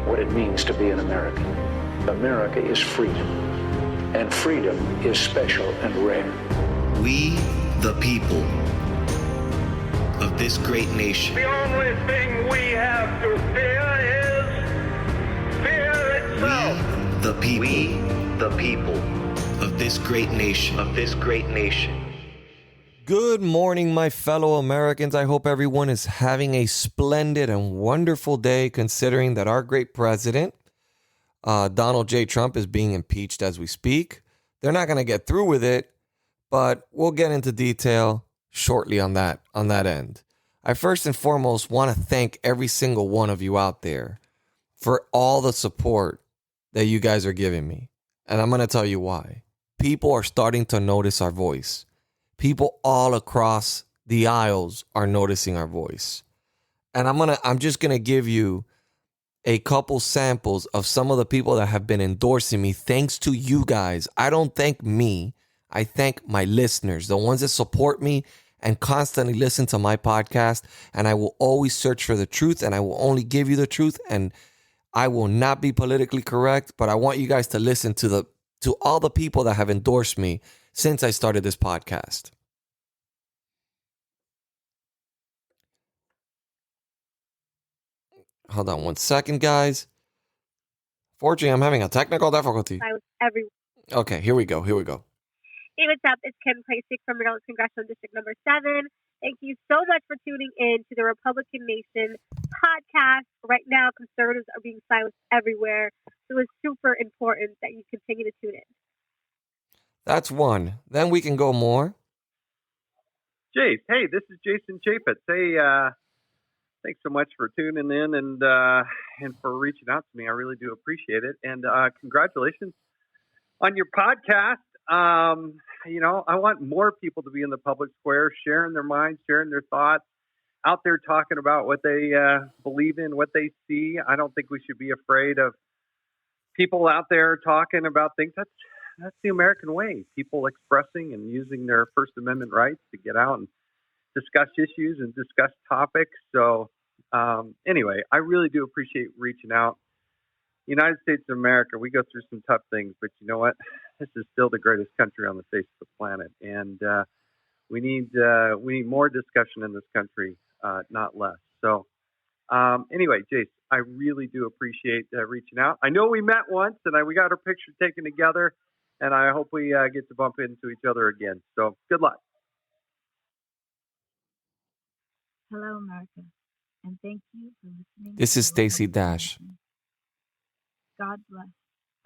what it means to be an American. America is freedom, and freedom is special and rare. We, the people of this great nation. The only thing we have to fear is fear itself. We, the people of this great nation. Good morning, my fellow Americans. I hope everyone is having a splendid and wonderful day, considering that our great president, Donald J. Trump, is being impeached as we speak. They're not going to get through with it, but we'll get into detail shortly on that end. I first and foremost want to thank every single one of you out there for all the support that you guys are giving me. And I'm going to tell you why. People are starting to notice our voice. People all across the aisles are noticing our voice. And I'm just going to give you a couple samples of some of the people that have been endorsing me thanks to you guys. I don't thank me. I thank my listeners, the ones that support me and constantly listen to my podcast. And I will always search for the truth, and I will only give you the truth. And I will not be politically correct, but I want you guys to listen to all the people that have endorsed me since I started this podcast. Hold on one second, guys. Fortunately, I'm having a technical difficulty. Okay, here we go. Hey, what's up? It's Kim Klacik from Maryland Congressional District Number 7. Thank you so much for tuning in to the Republican Nation podcast. Right now, conservatives are being silenced everywhere, so it's super important that you continue to tune in. That's one. Then we can go more. Jase, hey, this is Jason Chapitz. Hey, thanks so much for tuning in and for reaching out to me. I really do appreciate it. And congratulations on your podcast. I want more people to be in the public square, sharing their minds, sharing their thoughts, out there talking about what they believe in, what they see. I don't think we should be afraid of people out there talking about things. That's the American way. People expressing and using their First Amendment rights to get out and discuss issues and discuss topics. So anyway, I really do appreciate reaching out. United States of America, we go through some tough things, but you know what? This is still the greatest country on the face of the planet. And we need more discussion in this country, not less. So anyway, Jase, I really do appreciate reaching out. I know we met once and we got our picture taken together. And I hope we get to bump into each other again. So good luck. Hello, America, and thank you for listening. This is Stacey Dash. God bless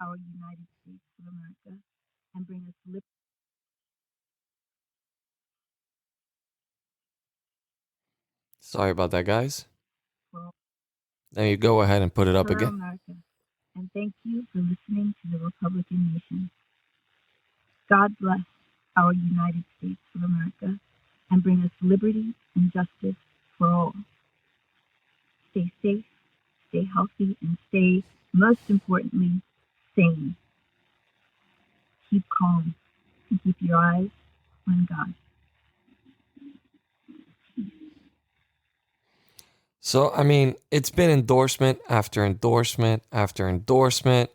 our United States of America and bring us liberty. Sorry about that, guys. Now you go ahead and put it up Hello, again. America, and thank you for listening to the Republican Nation. God bless our United States of America and bring us liberty and justice for all. Stay safe, stay healthy, and stay, most importantly, sane. Keep calm and keep your eyes on God. So, I mean, it's been endorsement after endorsement after endorsement.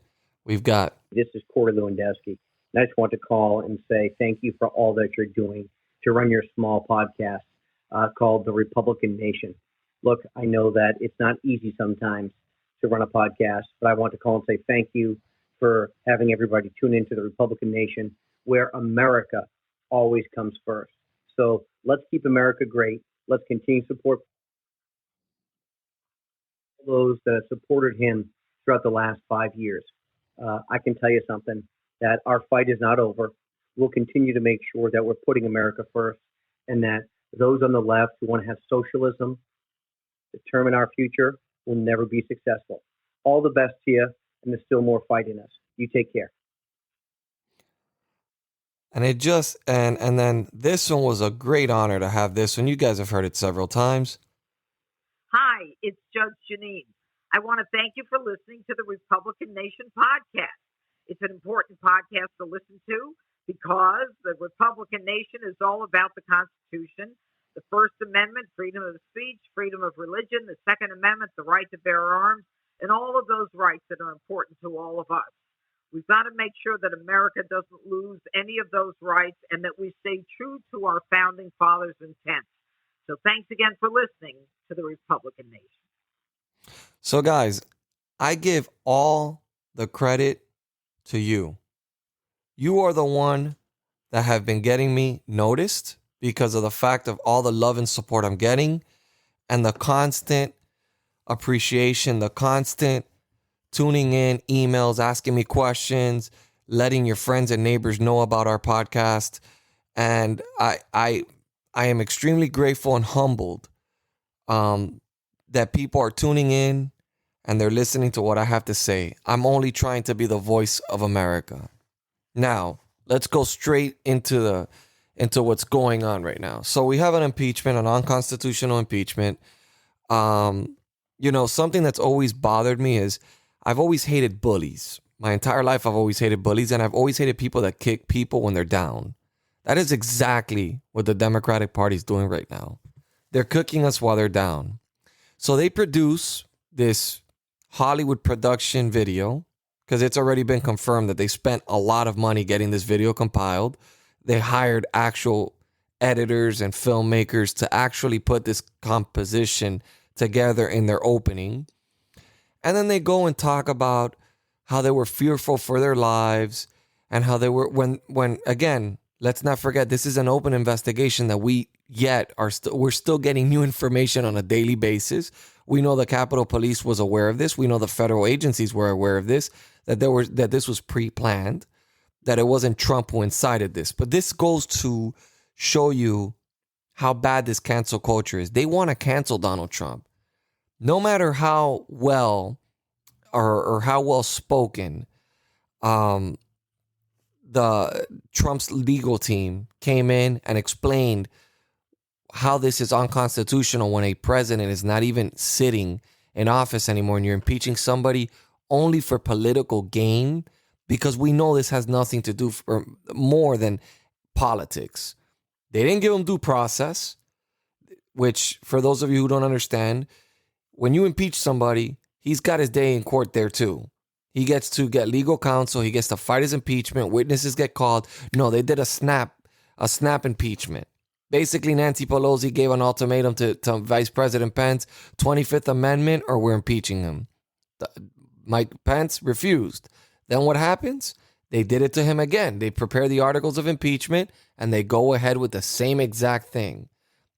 We've got... This is Corey Lewandowski. And I just want to call and say thank you for all that you're doing to run your small podcast called The Republican Nation. Look, I know that it's not easy sometimes to run a podcast, but I want to call and say thank you for having everybody tune into The Republican Nation, where America always comes first. So let's keep America great. Let's continue to support those that have supported him throughout the last 5 years. I can tell you something, that our fight is not over. We'll continue to make sure that we're putting America first, and that those on the left who want to have socialism determine our future will never be successful. All the best to you, and there's still more fight in us. You take care. And it just, and then this one was a great honor to have this one. You guys have heard it several times. Hi, it's Judge Janine. I want to thank you for listening to the Republican Nation podcast. It's an important podcast to listen to because the Republican Nation is all about the Constitution, the First Amendment, freedom of speech, freedom of religion, the Second Amendment, the right to bear arms, and all of those rights that are important to all of us. We've got to make sure that America doesn't lose any of those rights and that we stay true to our founding fathers' intent. So thanks again for listening to the Republican Nation. So guys, I give all the credit to you. You are the one that have been getting me noticed because of the fact of all the love and support I'm getting and the constant appreciation, the constant tuning in, emails, asking me questions, letting your friends and neighbors know about our podcast. And I am extremely grateful and humbled that people are tuning in and they're listening to what I have to say. I'm only trying to be the voice of America. Now, let's go straight into what's going on right now. So we have an impeachment, an unconstitutional impeachment. Something that's always bothered me is I've always hated bullies. My entire life, I've always hated bullies, and I've always hated people that kick people when they're down. That is exactly what the Democratic Party is doing right now. They're cooking us while they're down. So they produce this Hollywood production video because it's already been confirmed that they spent a lot of money getting this video compiled. They hired actual editors and filmmakers to actually put this composition together in their opening. And then they go and talk about how they were fearful for their lives and how they were when again, let's not forget, this is an open investigation that we're still getting new information on a daily basis. We know the Capitol Police was aware of this. We know the federal agencies were aware of this, that this was pre-planned, that it wasn't Trump who incited this. But this goes to show you how bad this cancel culture is. They want to cancel Donald Trump. No matter how well or how well spoken the Trump's legal team came in and explained how this is unconstitutional when a president is not even sitting in office anymore and you're impeaching somebody only for political gain, because we know this has nothing to do for more than politics. They didn't give him due process, which for those of you who don't understand, when you impeach somebody, he's got his day in court there too. He gets to get legal counsel. He gets to fight his impeachment. Witnesses get called. No, they did a snap impeachment. Basically, Nancy Pelosi gave an ultimatum to Vice President Pence, 25th Amendment, or we're impeaching him. Mike Pence refused. Then what happens? They did it to him again. They prepare the articles of impeachment, and they go ahead with the same exact thing.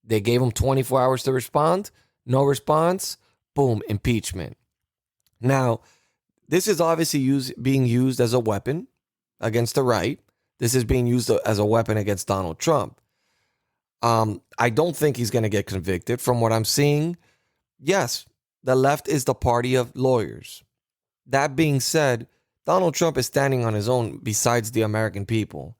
They gave him 24 hours to respond. No response. Boom, impeachment. Now, this is obviously being used as a weapon against the right. This is being used as a weapon against Donald Trump. I don't think he's going to get convicted. From what I'm seeing, yes, the left is the party of lawyers. That being said, Donald Trump is standing on his own besides the American people.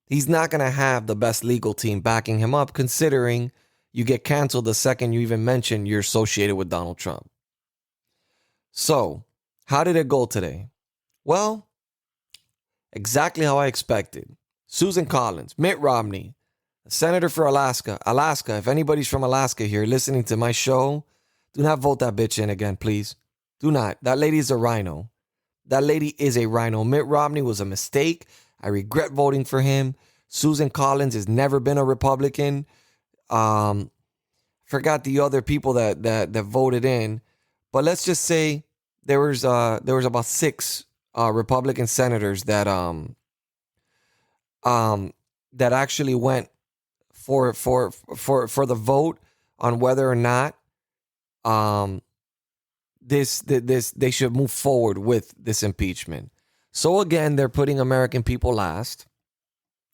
He's not going to have the best legal team backing him up, considering you get canceled the second you even mention you're associated with Donald Trump. So, how did it go today? Well, exactly how I expected. Susan Collins, Mitt Romney, Senator for Alaska. Alaska, if anybody's from Alaska here listening to my show, do not vote that bitch in again, please. Do not. That lady is a rhino. That lady is a rhino. Mitt Romney was a mistake. I regret voting for him. Susan Collins has never been a Republican. Forgot the other people that voted in. But let's just say there was about 6 Republican senators that actually went for the vote on whether or not this they should move forward with this impeachment. So again, they're putting American people last.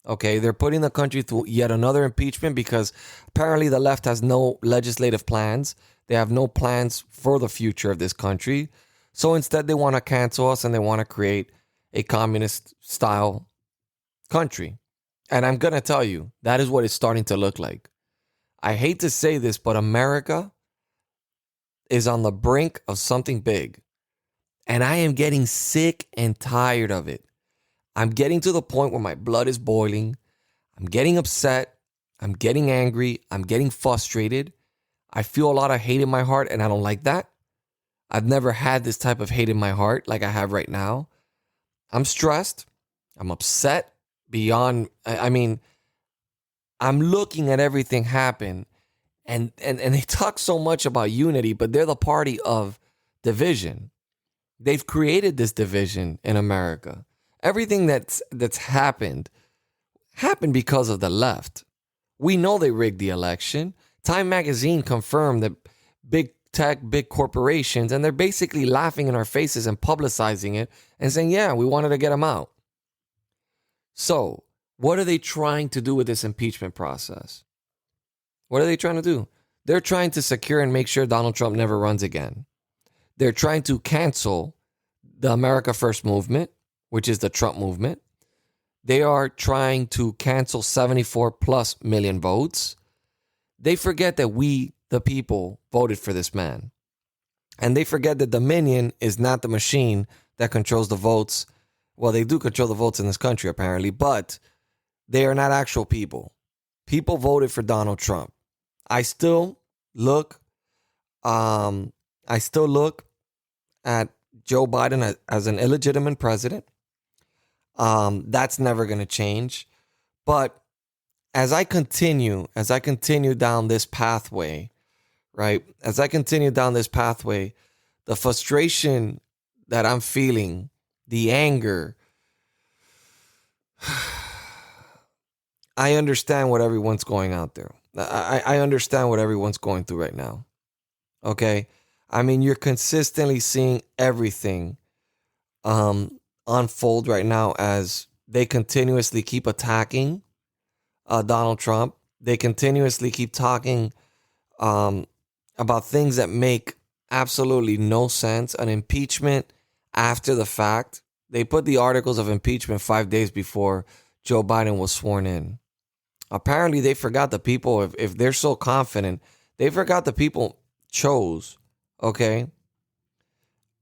Okay, they're putting the country through yet another impeachment because apparently the left has no legislative plans. They have no plans for the future of this country. So instead, they want to cancel us and they want to create a communist style country. And I'm going to tell you, that is what it's starting to look like. I hate to say this, but America is on the brink of something big. And I am getting sick and tired of it. I'm getting to the point where my blood is boiling. I'm getting upset. I'm getting angry. I'm getting frustrated. I feel a lot of hate in my heart, and I don't like that. I've never had this type of hate in my heart like I have right now. I'm stressed. I'm upset beyond, I mean, I'm looking at everything happen, and they talk so much about unity, but they're the party of division. They've created this division in America. Everything that's happened because of the left. We know they rigged the election. Time magazine confirmed that big tech, big corporations, and they're basically laughing in our faces and publicizing it and saying, yeah, we wanted to get them out. So what are they trying to do with this impeachment process? What are they trying to do? They're trying to secure and make sure Donald Trump never runs again. They're trying to cancel the America First movement, which is the Trump movement. They are trying to cancel 74 plus million votes. They forget that we, the people, voted for this man. And they forget that Dominion is not the machine that controls the votes. Well, they do control the votes in this country, apparently, but they are not actual people. People voted for Donald Trump. I still look at Joe Biden as an illegitimate president. That's never going to change. But as I continue down this pathway, right? As I continue down this pathway, the frustration that I'm feeling, the anger, I understand what everyone's going out there. I understand what everyone's going through right now. Okay? I mean, you're consistently seeing everything unfold right now as they continuously keep attacking Donald Trump. They continuously keep talking about things that make absolutely no sense. An impeachment after the fact. They put the articles of impeachment 5 days before Joe Biden was sworn in. Apparently, they forgot the people. If they're so confident, they forgot the people chose. Okay.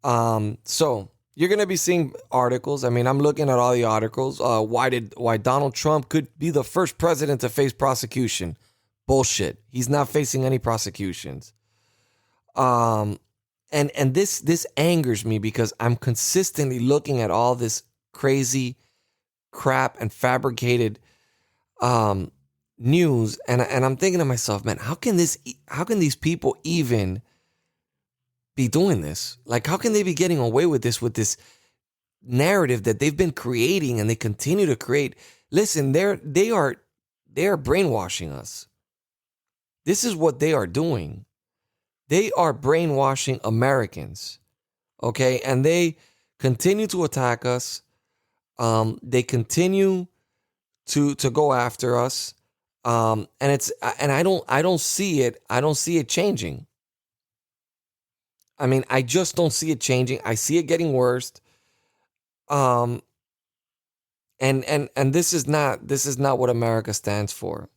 So you're going to be seeing articles. I mean, I'm looking at all the articles. Why Donald Trump could be the first president to face prosecution. Bullshit. He's not facing any prosecutions. And this angers me because I'm consistently looking at all this crazy crap and fabricated news, and I'm thinking to myself, man, how can these people even be doing this? Like, how can they be getting away with this narrative that they've been creating and they continue to create? Listen, they are brainwashing us. This is what they are doing. They are brainwashing Americans. Okay, and they continue to attack us. They continue to go after us. And I don't see it. I don't see it changing. I mean, I just don't see it changing. I see it getting worse. And this is not what America stands for.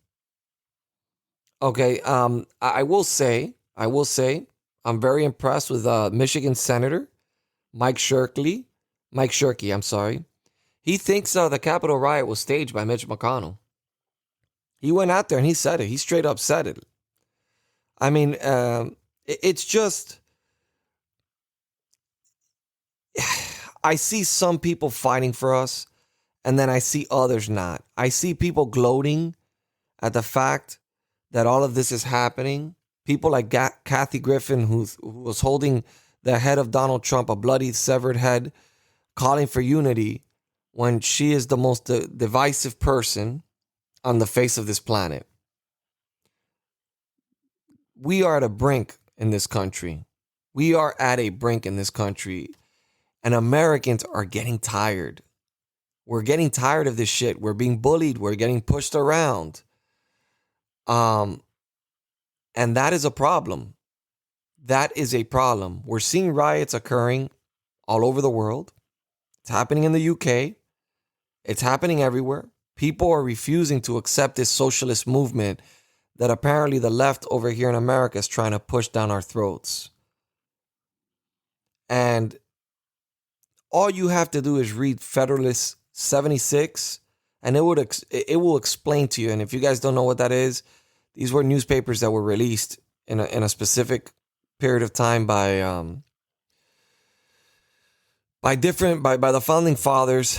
Okay. I will say, I'm very impressed with Michigan Senator Mike Shirkey. I'm sorry. He thinks the Capitol riot was staged by Mitch McConnell. He went out there and he said it. He straight up said it. I mean, it's just, I see some people fighting for us, and then I see others not. I see people gloating at the fact that all of this is happening. People like Kathy Griffin, who was holding the head of Donald Trump, a bloody, severed head, calling for unity when she is the most divisive person on the face of this planet. We are at a brink in this country. We are at a brink in this country, and Americans are getting tired. We're getting tired of this shit. We're being bullied. We're getting pushed around. And that is a problem. That is a problem. We're seeing riots occurring all over the world. It's happening in the UK. It's happening everywhere. People are refusing to accept this socialist movement that apparently the left over here in America is trying to push down our throats. And all you have to do is read Federalist 76, and it will explain to you. And if you guys don't know what that is, these were newspapers that were released in a specific period of time by by the founding fathers,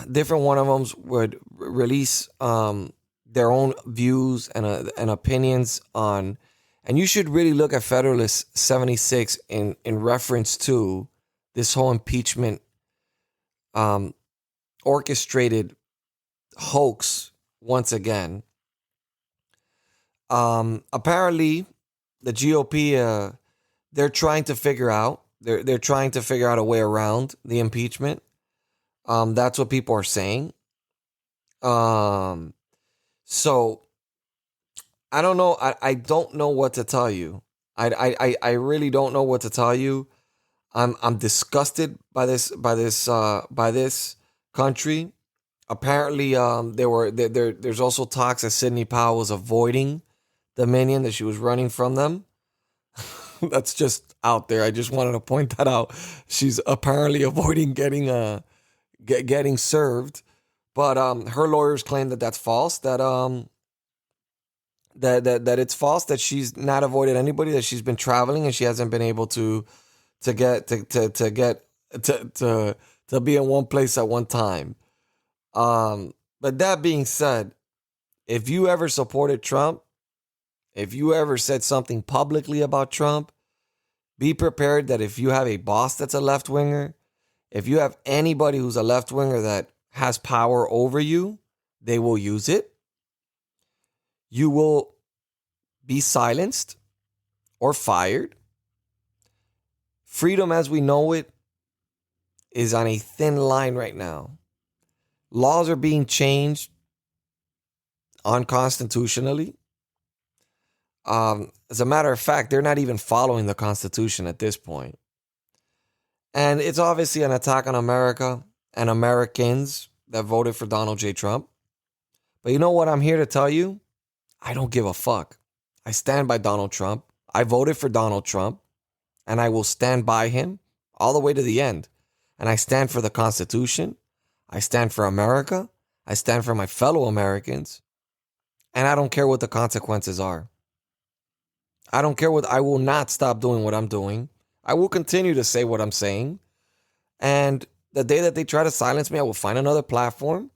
different one of them would release their own views and opinions on, and you should really look at Federalist 76 in reference to this whole impeachment orchestrated hoax once again. Apparently, the GOP they're trying to figure out a way around the impeachment. That's what people are saying. So I don't know. I don't know what to tell you. I really don't know what to tell you. I'm disgusted by this country. Apparently, there's also talks that Sidney Powell was avoiding Dominion, that she was running from them. That's just out there. I just wanted to point that out. She's apparently avoiding getting served, but her lawyers claim that that's false. That that it's false. That she's not avoided anybody. That she's been traveling and she hasn't been able to be in one place at one time. But that being said, if you ever supported Trump, if you ever said something publicly about Trump, be prepared that if you have a boss that's a left-winger, if you have anybody who's a left-winger that has power over you, they will use it. You will be silenced or fired. Freedom as we know it is on a thin line right now. Laws are being changed unconstitutionally. As a matter of fact, they're not even following the Constitution at this point. And it's obviously an attack on America and Americans that voted for Donald J. Trump. But you know what I'm here to tell you? I don't give a fuck. I stand by Donald Trump. I voted for Donald Trump. And I will stand by him all the way to the end. And I stand for the Constitution. I stand for America. I stand for my fellow Americans. And I don't care what the consequences are. I don't care I will not stop doing what I'm doing. I will continue to say what I'm saying. And the day that they try to silence me, I will find another platform.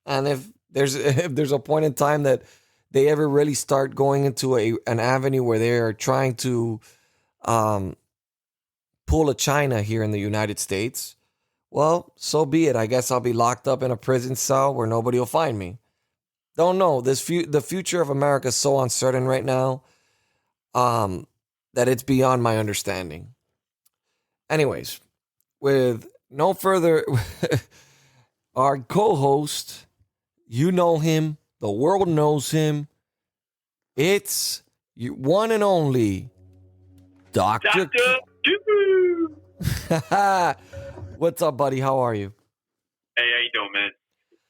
And if there's a point in time that they ever really start going into an avenue where they are trying to pull a China here in the United States, well, so be it. I guess I'll be locked up in a prison cell where nobody will find me. Don't know. The future of America is so uncertain right now that it's beyond my understanding. Anyways, with no further, our co-host, you know him, the world knows him. It's your one and only Dr. What's up, buddy? How are you? Hey, how you doing, man?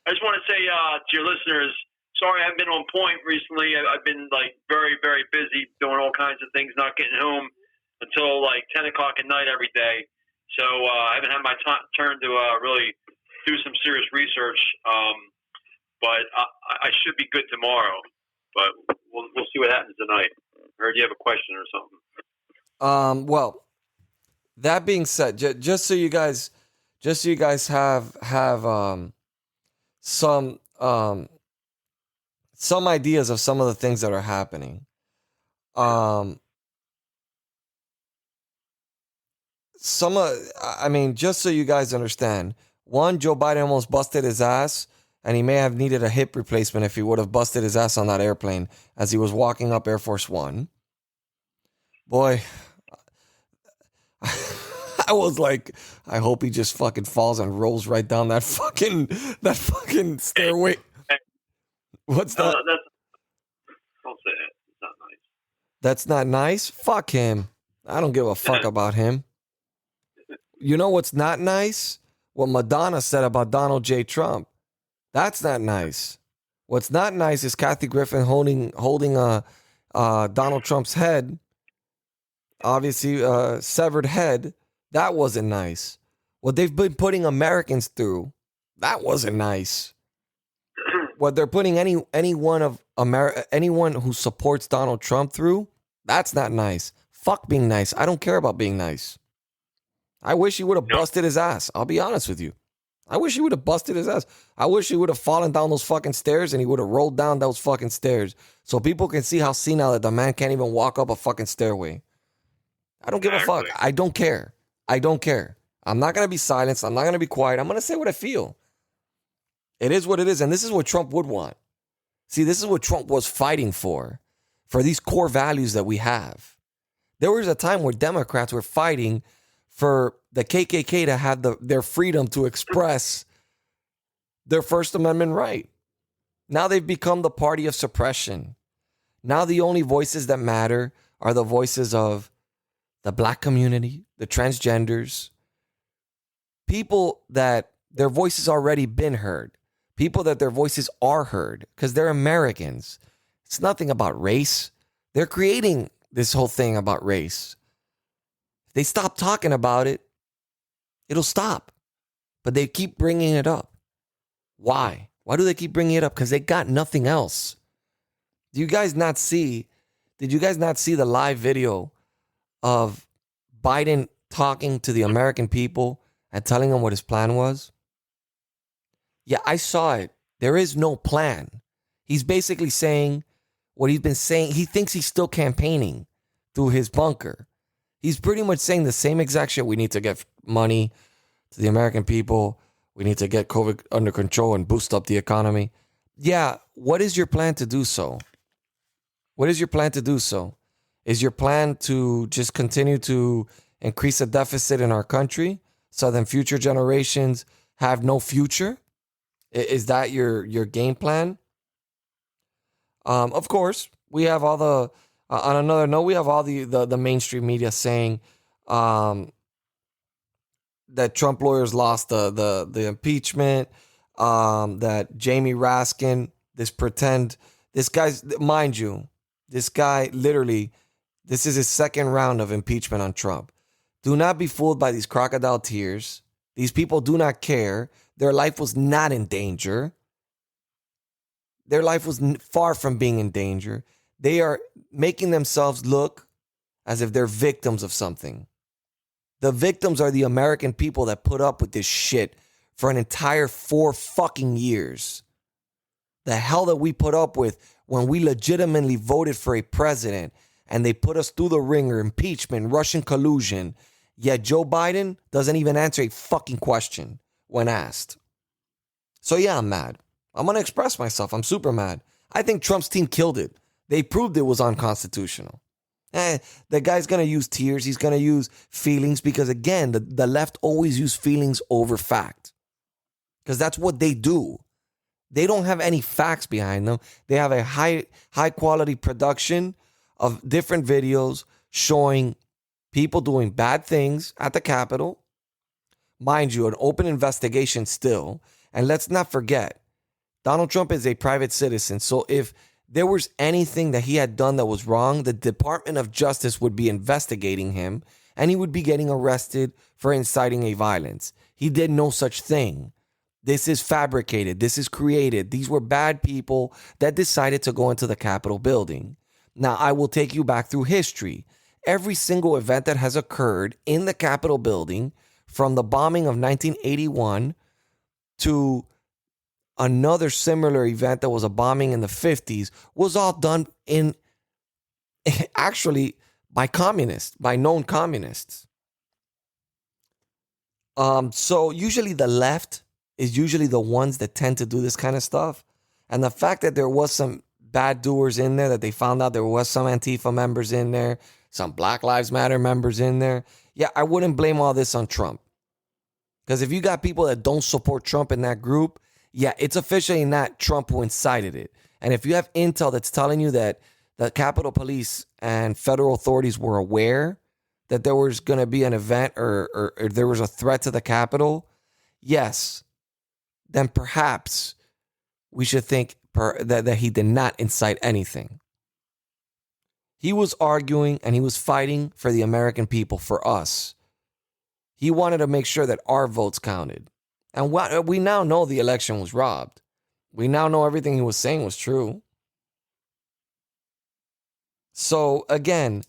I just want to say to your listeners, sorry I haven't been on point recently. I've been like very, very busy doing all kinds of things, not getting home until like 10 o'clock at night every day. So I haven't had my turn to really do some serious research. But I should be good tomorrow. But we'll see what happens tonight. I heard you have a question or something. Well, that being said, just so you guys have some ideas of some of the things that are happening. Just so you guys understand, one, Joe Biden almost busted his ass, and he may have needed a hip replacement if he would have busted his ass on that airplane as he was walking up Air Force One. Boy, I was like, I hope he just fucking falls and rolls right down that fucking stairway. What's that? Don't say it. It's not nice. That's not nice? Fuck him. I don't give a fuck about him. You know what's not nice? What Madonna said about Donald J. Trump. That's not nice. What's not nice is Kathy Griffin holding Donald Trump's head, obviously severed head. That wasn't nice. What they've been putting Americans through, that wasn't nice. What they're putting anyone who supports Donald Trump through, that's not nice. Fuck being nice. I don't care about being nice. I wish he would have busted his ass. I'll be honest with you. I wish he would have busted his ass. I wish he would have fallen down those fucking stairs and he would have rolled down those fucking stairs so people can see how senile that the man can't even walk up a fucking stairway. I don't give a fuck. I don't care. I don't care. I'm not going to be silenced. I'm not going to be quiet. I'm going to say what I feel. It is what it is. And this is what Trump would want. See, this is what Trump was fighting for these core values that we have. There was a time where Democrats were fighting for the KKK to have their freedom to express their First Amendment right. Now they've become the party of suppression. Now the only voices that matter are the voices of the black community, the transgenders, people that their voices already been heard, people that their voices are heard because they're Americans. It's nothing about race. They're creating this whole thing about race. If they stop talking about it, it'll stop. But they keep bringing it up. Why? Why do they keep bringing it up? Because they got nothing else. Did you guys not see the live video of Biden talking to the American people and telling them what his plan was? Yeah, I saw it. There is no plan. He's basically saying what he's been saying. He thinks he's still campaigning through his bunker. He's pretty much saying the same exact shit. We need to get money to the American people. We need to get COVID under control and boost up the economy. Yeah, what is your plan to do so? What is your plan to do so? Is your plan to just continue to increase the deficit in our country so then future generations have no future? Is that your game plan? Of course, we have all the, on another note, we have all the mainstream media saying that Trump lawyers lost the impeachment, that Jamie Raskin, this guy's, mind you, this guy literally, this is his second round of impeachment on Trump. Do not be fooled by these crocodile tears. These people do not care. Their life was not in danger. Their life was far from being in danger. They are making themselves look as if they're victims of something. The victims are the American people that put up with this shit for an entire 4 fucking years. The hell that we put up with when we legitimately voted for a president and they put us through the ringer, impeachment, Russian collusion. Yet Joe Biden doesn't even answer a fucking question when asked. So yeah, I'm mad. I'm going to express myself. I'm super mad. I think Trump's team killed it. They proved it was unconstitutional. The guy's going to use tears. He's going to use feelings because, again, the left always use feelings over fact because that's what they do. They don't have any facts behind them. They have a high quality production of different videos showing people doing bad things at the Capitol. Mind you, an open investigation still. And let's not forget, Donald Trump is a private citizen. So if there was anything that he had done that was wrong, the Department of Justice would be investigating him and he would be getting arrested for inciting a violence. He did no such thing. This is fabricated. This is created. These were bad people that decided to go into the Capitol building. Now, I will take you back through history. Every single event that has occurred in the Capitol building, from the bombing of 1981 to another similar event that was a bombing in the 50s, was all done in actually by communists, by known communists. So usually the left is usually the ones that tend to do this kind of stuff. And the fact that there was some bad doers in there, that they found out there was some Antifa members in there, some Black Lives Matter members in there. Yeah, I wouldn't blame all this on Trump. Because if you got people that don't support Trump in that group, yeah, it's officially not Trump who incited it. And if you have intel that's telling you that the Capitol Police and federal authorities were aware that there was going to be an event or there was a threat to the Capitol, yes, then perhaps we should think that he did not incite anything. He was arguing and he was fighting for the American people, for us. He wanted to make sure that our votes counted. And we now know the election was robbed. We now know everything he was saying was true. So again,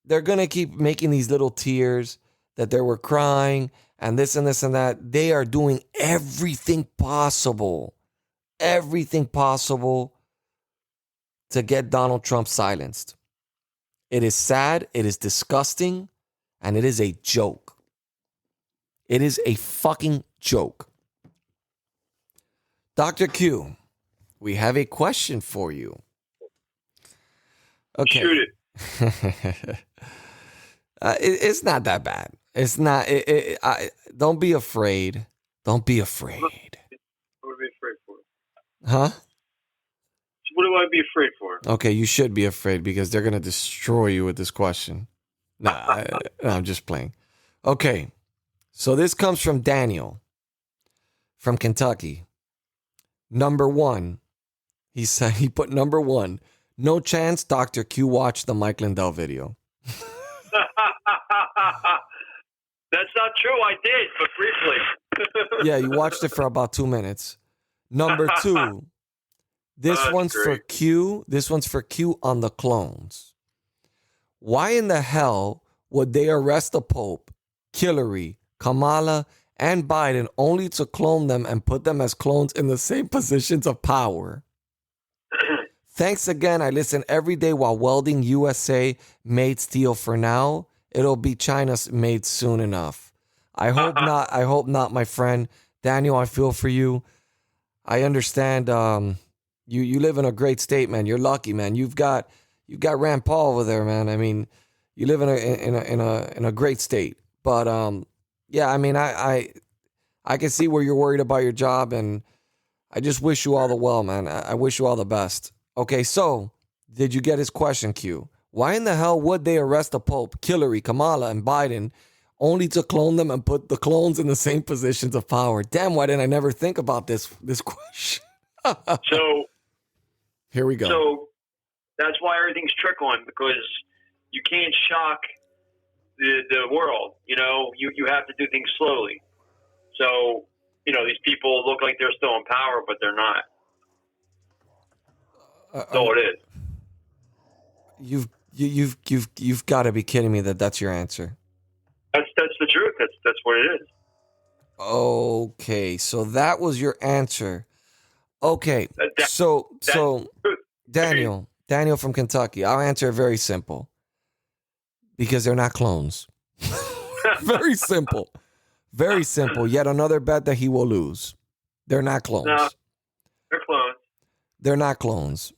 they're going to keep making these little tears that they were crying and this and this and that. They are doing everything possible to get Donald Trump silenced. It is sad, it is disgusting, and it is a joke. It is a fucking joke. Dr. Q, we have a question for you. Okay. Shoot it. It's not that bad. It's not. Don't be afraid. Don't be afraid. What would I be afraid for? Huh? What do I be afraid for? Okay, you should be afraid because they're gonna destroy you with this question. Nah, I'm just playing. Okay, so this comes from Daniel from Kentucky. Number one, he said he put number one. No chance Dr. Q watched the Mike Lindell video. That's not true. I did, but briefly. Yeah, you watched it for about 2 minutes. Number two, this one's great. for Q. This one's for Q on the clones. Why in the hell would they arrest the Pope, Hillary, Kamala, and Biden only to clone them and put them as clones in the same positions of power? Thanks again. I listen every day while welding USA made steel for now. It'll be China's made soon enough. I hope not. I hope not, my friend. Daniel, I feel for you. I understand. You live in a great state, man. You're lucky, man. You've got Rand Paul over there, man. I mean, you live in a great state. But yeah, I mean, I can see where you're worried about your job, and I just wish you all the well, man. I wish you all the best. Okay, so did you get his question, Q? Why in the hell would they arrest the Pope, Hillary, Kamala, and Biden only to clone them and put the clones in the same positions of power? Damn, why didn't I never think about this question? So here we go. So that's why everything's trickling, because you can't shock the world. You know, you have to do things slowly. So, you know, these people look like they're still in power, but they're not. That's all it is. You've got to be kidding me that's your answer. That's the truth. That's what it is. Okay, so that was your answer. Okay, so Daniel from Kentucky, I'll answer it very simple. Because they're not clones. Very simple. Very simple. Yet another bet that he will lose. They're not clones. No, they're clones. They're not clones.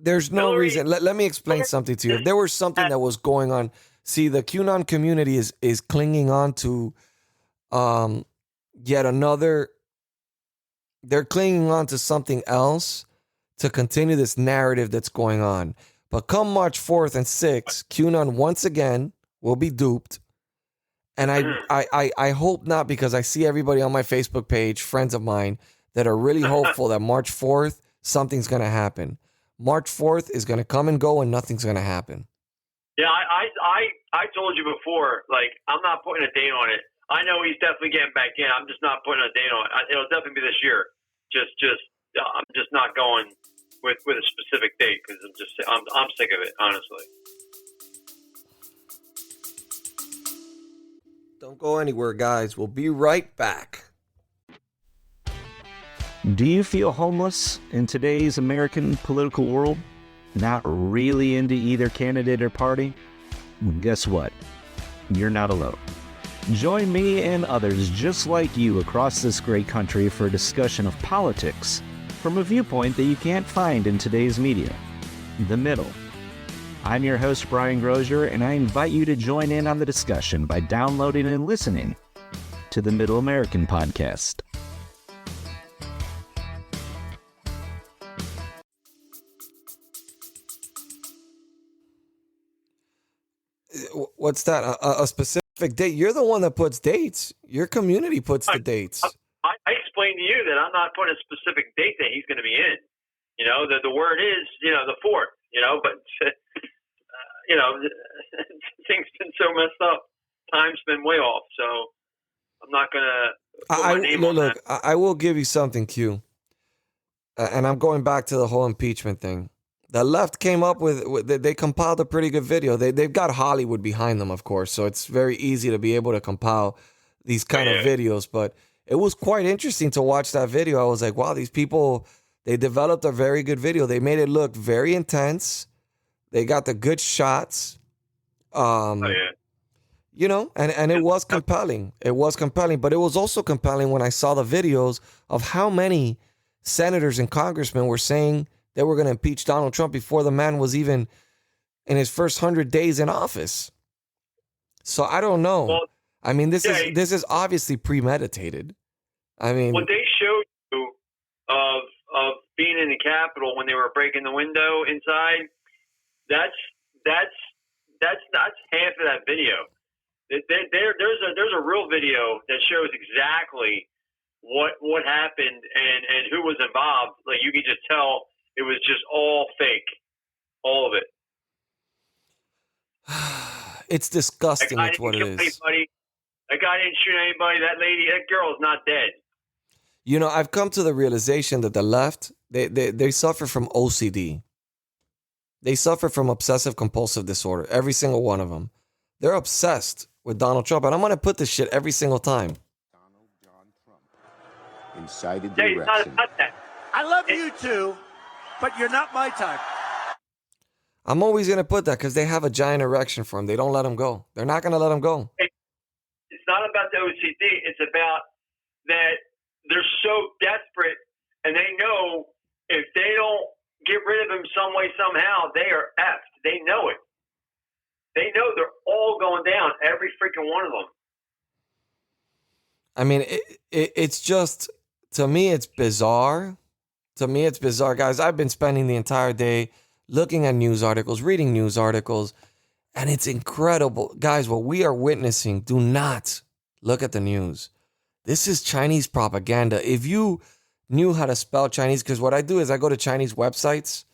There's no reason. Let me explain something to you. If there was something that was going on, see, the QAnon community is clinging on to yet another. They're clinging on to something else to continue this narrative that's going on. But come March 4th and 6th, QAnon once again will be duped. And I hope not, because I see everybody on my Facebook page, friends of mine, that are really hopeful that March 4th, something's going to happen. March 4th is going to come and go and nothing's going to happen. Yeah, I told you before, like, I'm not putting a date on it. I know he's definitely getting back in. I'm just not putting a date on it. It'll definitely be this year. I'm just not going with a specific date, because I'm sick of it, honestly. Don't go anywhere, guys. We'll be right back. Do you feel homeless in today's American political world? Not really into either candidate or party? Well, guess what? You're not alone. Join me and others just like you across this great country for a discussion of politics from a viewpoint that you can't find in today's media. The Middle. I'm your host, Brian Grozier, and I invite you to join in on the discussion by downloading and listening to the Middle American Podcast. What's that? A specific date? You're the one that puts dates. Your community puts the dates. I explained to you that I'm not putting a specific date that he's going to be in. You know, the word is, you know, the 4th, you know, but, you know, things been so messed up. Time's been way off. So I'm not going to put my name on that. I will give you something, Q. And I'm going back to the whole impeachment thing. The left came up they compiled a pretty good video. They've got Hollywood behind them, of course, so it's very easy to be able to compile these kind of videos. But it was quite interesting to watch that video. I was like, wow, these people, they developed a very good video. They made it look very intense. They got the good shots. You know, and it was compelling. It was compelling, but it was also compelling when I saw the videos of how many senators and congressmen were saying they were going to impeach Donald Trump before the man was even in his first 100 days in office. So I don't know. Well, I mean, this is obviously premeditated. I mean, what they showed you of being in the Capitol when they were breaking the window inside, that's half of that video. There's a real video that shows exactly what happened and who was involved. Like, you can just tell it was just all fake, all of it. It's disgusting. It's what it is. Anybody. That guy didn't shoot anybody. That lady, that girl is not dead. You know, I've come to the realization that the left, they suffer from OCD. They suffer from obsessive compulsive disorder. Every single one of them. They're obsessed with Donald Trump, and I'm going to put this shit every single time. Donald John Trump incited the election. I love you too, but you're not my type. I'm always going to put that because they have a giant erection for him. They don't let him go. They're not going to let him go. It's not about the OCD. It's about that they're so desperate, and they know if they don't get rid of him some way, somehow, they are effed. They know it. They know they're all going down, every freaking one of them. I mean, it's just, to me, it's bizarre. To me, it's bizarre. Guys, I've been spending the entire day looking at news articles, reading news articles, and it's incredible. Guys, what we are witnessing, do not look at the news. This is Chinese propaganda. If you knew how to spell Chinese, because what I do is I go to Chinese websites.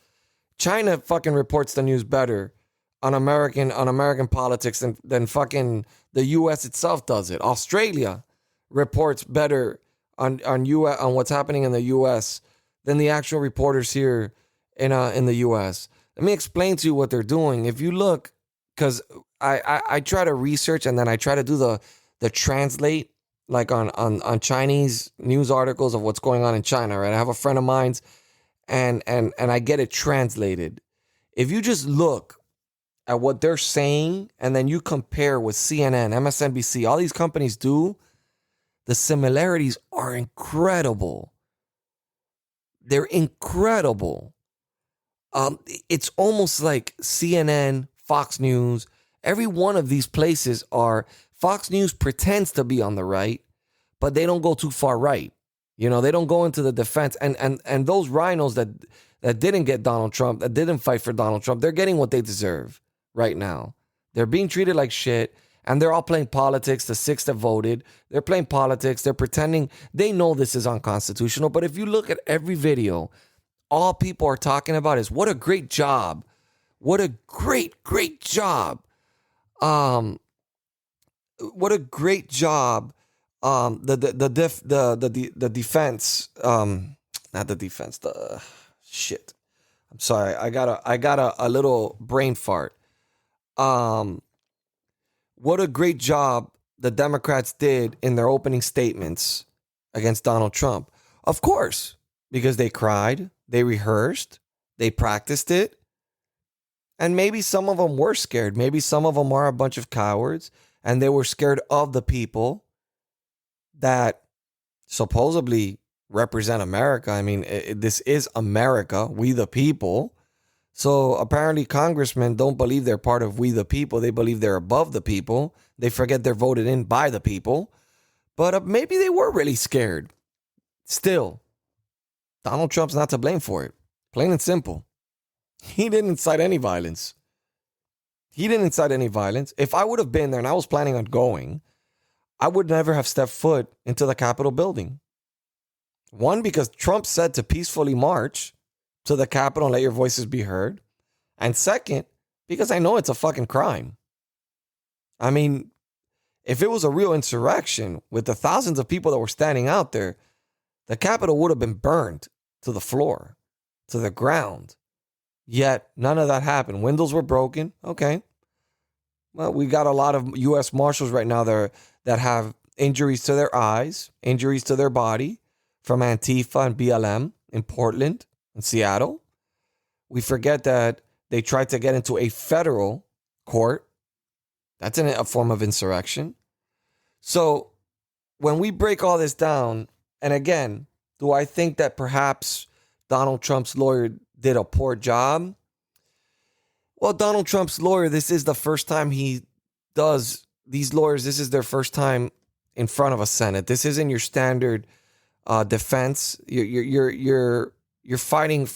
China fucking reports the news better on American politics than fucking the U.S. itself does it. Australia reports better on what's happening in the U.S. than the actual reporters here in the U.S. Let me explain to you what they're doing. If you look, because I try to research and then I try to do the translate, like on Chinese news articles of what's going on in China, right? I have a friend of mine's and I get it translated. If you just look at what they're saying and then you compare with CNN, MSNBC, all these companies do, the similarities are incredible. They're incredible. It's almost like CNN, Fox News, every one of these places are, Fox News pretends to be on the right, but they don't go too far right. You know, they don't go into the defense. And those rhinos that didn't get Donald Trump, that didn't fight for Donald Trump, they're getting what they deserve right now. They're being treated like shit, and they're all playing politics. The 6 that voted, they're playing politics. They're pretending they know this is unconstitutional. But if you look at every video, all people are talking about is what a great job. What a great job. What a great job. The defense, not the defense, the shit. I'm sorry. I got a little brain fart. What a great job the Democrats did in their opening statements against Donald Trump. Of course, because they cried, they rehearsed, they practiced it. And maybe some of them were scared. Maybe some of them are a bunch of cowards and they were scared of the people that supposedly represent America. I mean, this is America, we the people. So apparently congressmen don't believe they're part of we the people. They believe they're above the people. They forget they're voted in by the people. But maybe they were really scared. Still, Donald Trump's not to blame for it. Plain and simple. He didn't incite any violence. He didn't incite any violence. If I would have been there and I was planning on going, I would never have stepped foot into the Capitol building. One, because Trump said to peacefully march to the Capitol and let your voices be heard. And second, because I know it's a fucking crime. I mean, if it was a real insurrection with the thousands of people that were standing out there, the Capitol would have been burned to the floor, to the ground. Yet none of that happened. Windows were broken. Okay. Well, we got a lot of U.S. Marshals right now that have injuries to their eyes, injuries to their body from Antifa and BLM in Portland and Seattle. We forget that they tried to get into a federal court. That's a form of insurrection. So when we break all this down, and again, do I think that perhaps Donald Trump's lawyer did a poor job? Well, Donald Trump's lawyer, this is the first time he does, these lawyers, this is their first time in front of a Senate. This isn't your standard defense. You're fighting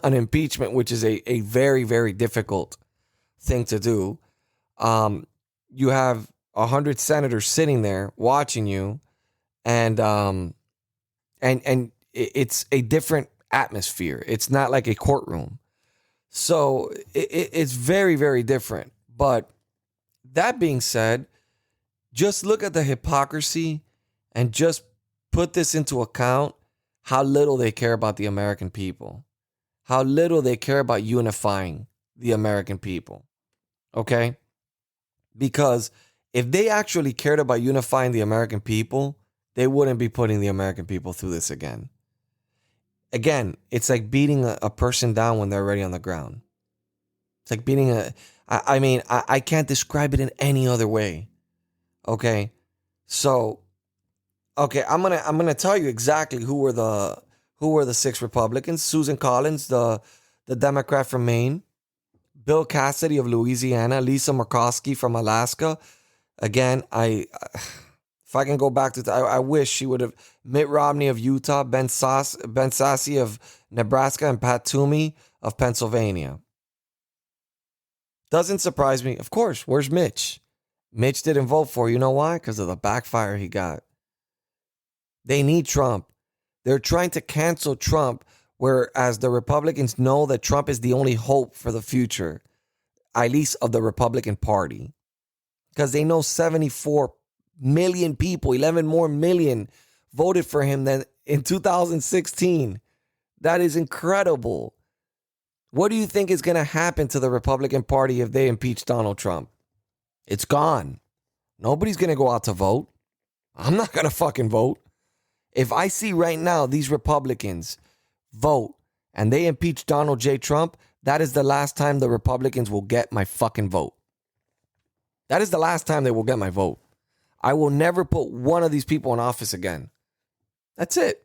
an impeachment, which is a very, very difficult thing to do. You have 100 senators sitting there watching you, and it's a different atmosphere. It's not like a courtroom. So it's very, very different. But that being said, just look at the hypocrisy and just put this into account, how little they care about the American people, how little they care about unifying the American people. Okay? Because if they actually cared about unifying the American people, they wouldn't be putting the American people through this again. Again, it's like beating a person down when they're already on the ground. It's like beating I can't describe it in any other way. Okay? So, okay, I'm gonna tell you exactly who were the 6 Republicans. Susan Collins, the Democrat from Maine, Bill Cassidy of Louisiana, Lisa Murkowski from Alaska. Again, if I can go back to, I wish she would have. Mitt Romney of Utah, Ben Sasse of Nebraska, and Pat Toomey of Pennsylvania. Doesn't surprise me. Of course, where's Mitch? Mitch didn't vote for. You know why? Because of the backfire he got. They need Trump. They're trying to cancel Trump, whereas the Republicans know that Trump is the only hope for the future, at least of the Republican Party. Because they know 74 million people, 11 more million, voted for him than in 2016. That is incredible. What do you think is going to happen to the Republican Party if they impeach Donald Trump? It's gone. Nobody's going to go out to vote. I'm not going to fucking vote. If I see right now these Republicans vote and they impeach Donald J. Trump, that is the last time the Republicans will get my fucking vote. That is the last time they will get my vote. I will never put one of these people in office again. That's it.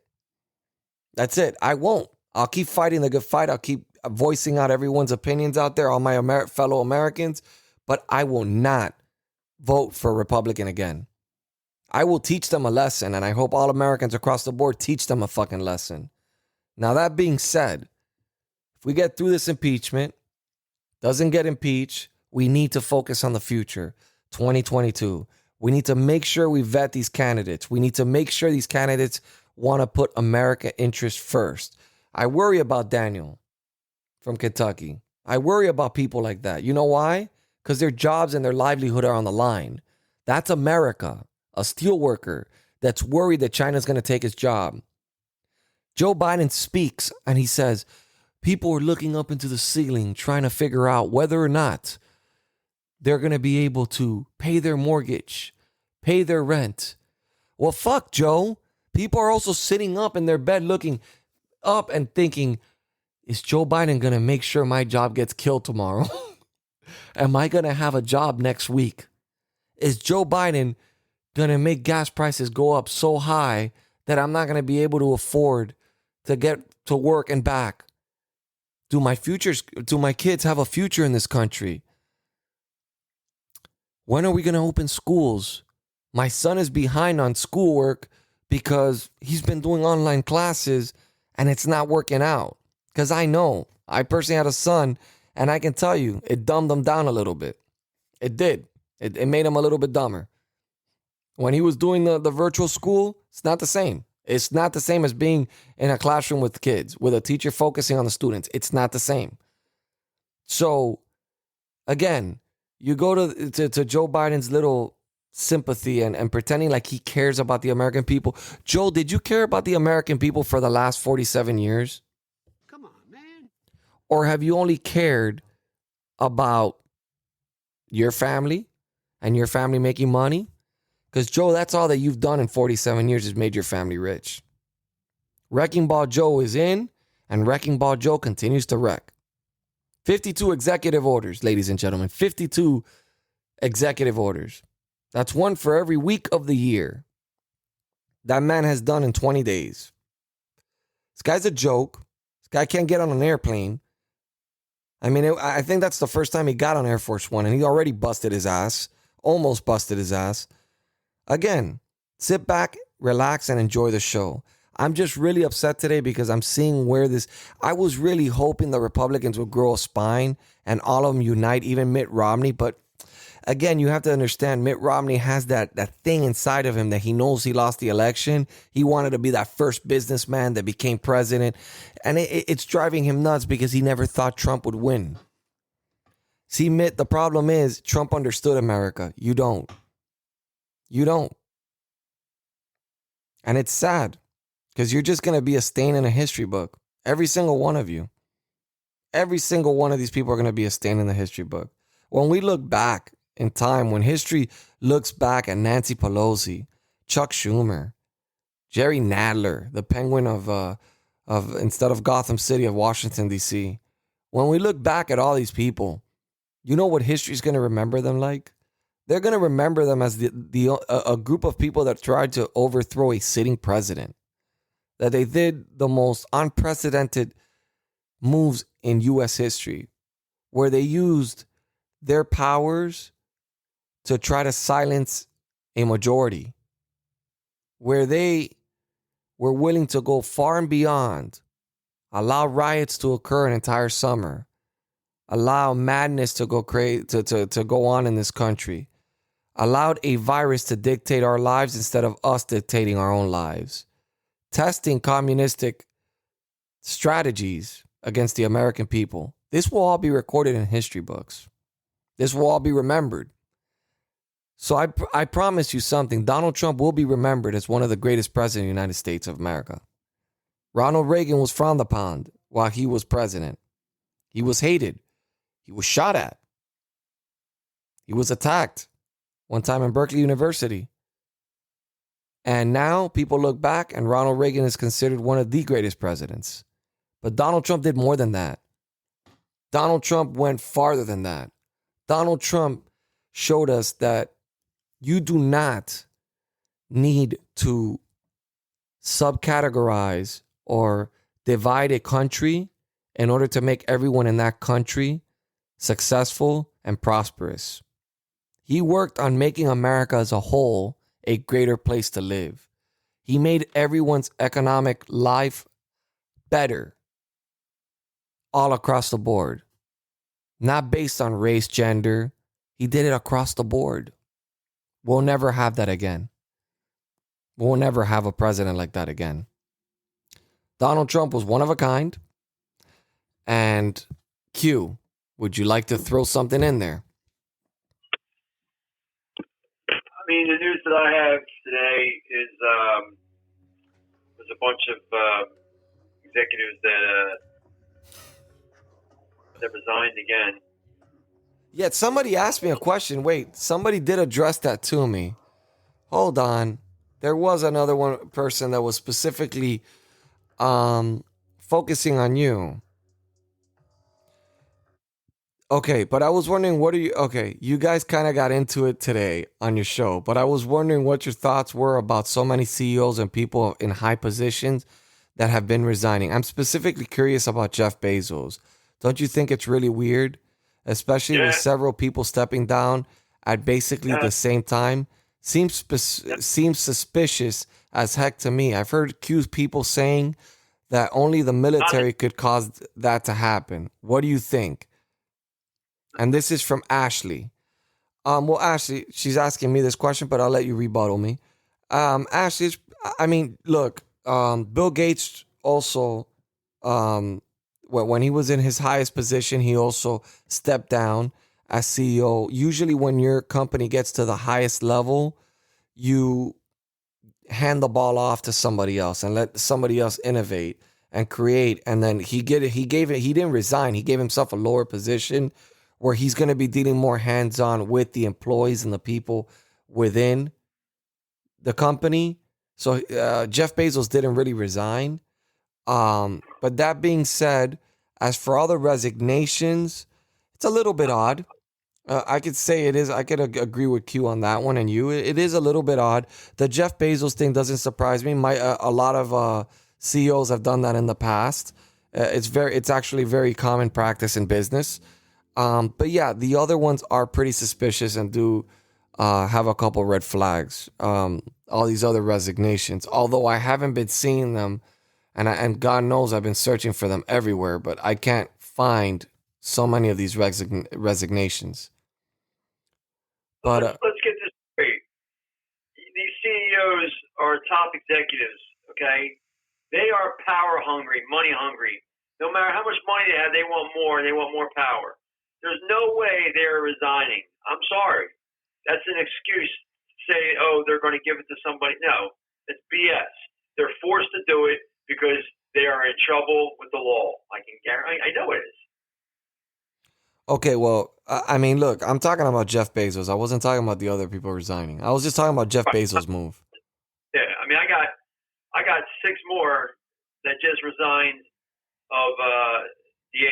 That's it. I won't. I'll keep fighting the good fight. I'll keep voicing out everyone's opinions out there, all my fellow Americans, but I will not vote for a Republican again. I will teach them a lesson, and I hope all Americans across the board teach them a fucking lesson. Now, that being said, if we get through this impeachment, doesn't get impeached, we need to focus on the future, 2022. We need to make sure we vet these candidates. We need to make sure these candidates want to put America interest first. I worry about Daniel from Kentucky. I worry about people like that. You know why? Because their jobs and their livelihood are on the line. That's America, a steel worker that's worried that China's going to take his job. Joe Biden speaks and he says, people are looking up into the ceiling trying to figure out whether or not they're going to be able to pay their mortgage, pay their rent. Well, fuck, Joe. People are also sitting up in their bed looking up and thinking, is Joe Biden going to make sure my job gets killed tomorrow? Am I going to have a job next week? Is Joe Biden going to make gas prices go up so high that I'm not going to be able to afford to get to work and back? Do my kids have a future in this country? When are we going to open schools? My son is behind on schoolwork because he's been doing online classes and it's not working out. Because I know, I personally had a son and I can tell you, it dumbed him down a little bit. It did. It made him a little bit dumber. When he was doing the virtual school, it's not the same. It's not the same as being in a classroom with kids, with a teacher focusing on the students. It's not the same. So, again, you go to Joe Biden's little sympathy and pretending like he cares about the American people. Joe, did you care about the American people for the last 47 years? Come on, man. Or have you only cared about your family and your family making money? Because, Joe, that's all that you've done in 47 years is made your family rich. Wrecking Ball Joe is in, and Wrecking Ball Joe continues to wreck. 52 executive orders, ladies and gentlemen. 52 executive orders. That's one for every week of the year. That man has done in 20 days. This guy's a joke. This guy can't get on an airplane. I mean, I think that's the first time he got on Air Force One, and he already busted his ass. Almost busted his ass. Again, sit back, relax, and enjoy the show. I'm just really upset today because I'm seeing where this... I was really hoping the Republicans would grow a spine and all of them unite, even Mitt Romney. But again, you have to understand, Mitt Romney has that thing inside of him that he knows he lost the election. He wanted to be that first businessman that became president. And it's driving him nuts because he never thought Trump would win. See, Mitt, the problem is Trump understood America. You don't. You don't. And it's sad because you're just going to be a stain in a history book. Every single one of you. Every single one of these people are going to be a stain in the history book. When we look back in time, when history looks back at Nancy Pelosi, Chuck Schumer, Jerry Nadler, the penguin of instead of Gotham City, of Washington, D.C., when we look back at all these people, you know what history is going to remember them like? They're going to remember them as a group of people that tried to overthrow a sitting president. That they did the most unprecedented moves in U.S. history, where they used their powers to try to silence a majority, where they were willing to go far and beyond, allow riots to occur an entire summer, allow madness to go to go on in this country, allowed a virus to dictate our lives instead of us dictating our own lives, testing communistic strategies against the American people. This will all be recorded in history books. This will all be remembered. So I promise you something. Donald Trump will be remembered as one of the greatest presidents of the United States of America. Ronald Reagan was frowned upon while he was president. He was hated. He was shot at. He was attacked one time in Berkeley University. And now people look back and Ronald Reagan is considered one of the greatest presidents. But Donald Trump did more than that. Donald Trump went farther than that. Donald Trump showed us that you do not need to subcategorize or divide a country in order to make everyone in that country successful and prosperous. He worked on making America as a whole a greater place to live. He made everyone's economic life better all across the board. Not based on race, gender. He did it across the board. We'll never have that again. We'll never have a president like that again. Donald Trump was one of a kind. And Q, would you like to throw something in there? I mean, the news that I have today is there's a bunch of executives that resigned again. Yet somebody asked me a question. Wait, somebody did address that to me. Hold on. There was another person that was specifically focusing on you. Okay, but I was wondering, you guys kind of got into it today on your show, but I was wondering what your thoughts were about so many CEOs and people in high positions that have been resigning. I'm specifically curious about Jeff Bezos. Don't you think it's really weird? Especially with several people stepping down at basically the same time. Seems suspicious as heck to me. I've heard accused people saying that only the military could cause that to happen. What do you think? And this is from Ashley. Well, Ashley, she's asking me this question, but I'll let you rebuttal me. Ashley, look, Bill Gates also, when he was in his highest position, he also stepped down as CEO. Usually when your company gets to the highest level, you hand the ball off to somebody else and let somebody else innovate. and create. And then he didn't resign. He gave himself a lower position where he's going to be dealing more hands-on with the employees and the people within the company. So Jeff Bezos didn't really resign. But that being said, as for all the resignations, it's a little bit odd. I could say it is. I could agree with Q on that one, and you. It is a little bit odd. The Jeff Bezos thing doesn't surprise me. A lot of CEOs have done that in the past. It's actually very common practice in business. But yeah, the other ones are pretty suspicious and do have a couple red flags. All these other resignations, although I haven't been seeing them, and God knows I've been searching for them everywhere, but I can't find so many of these resignations. But let's get this straight. These CEOs are top executives, okay? They are power hungry, money hungry. No matter how much money they have, they want more, and they want more power. There's no way they're resigning. I'm sorry. That's an excuse to say, oh, they're going to give it to somebody. No, it's BS. They're forced to do it because they are in trouble with the law. I can guarantee. I know it is. okay, well, I mean, look, I'm talking about Jeff Bezos. I wasn't talking about the other people resigning. I was just talking about Jeff Bezos' move. Yeah, I mean, I got 6 more that just resigned of the 8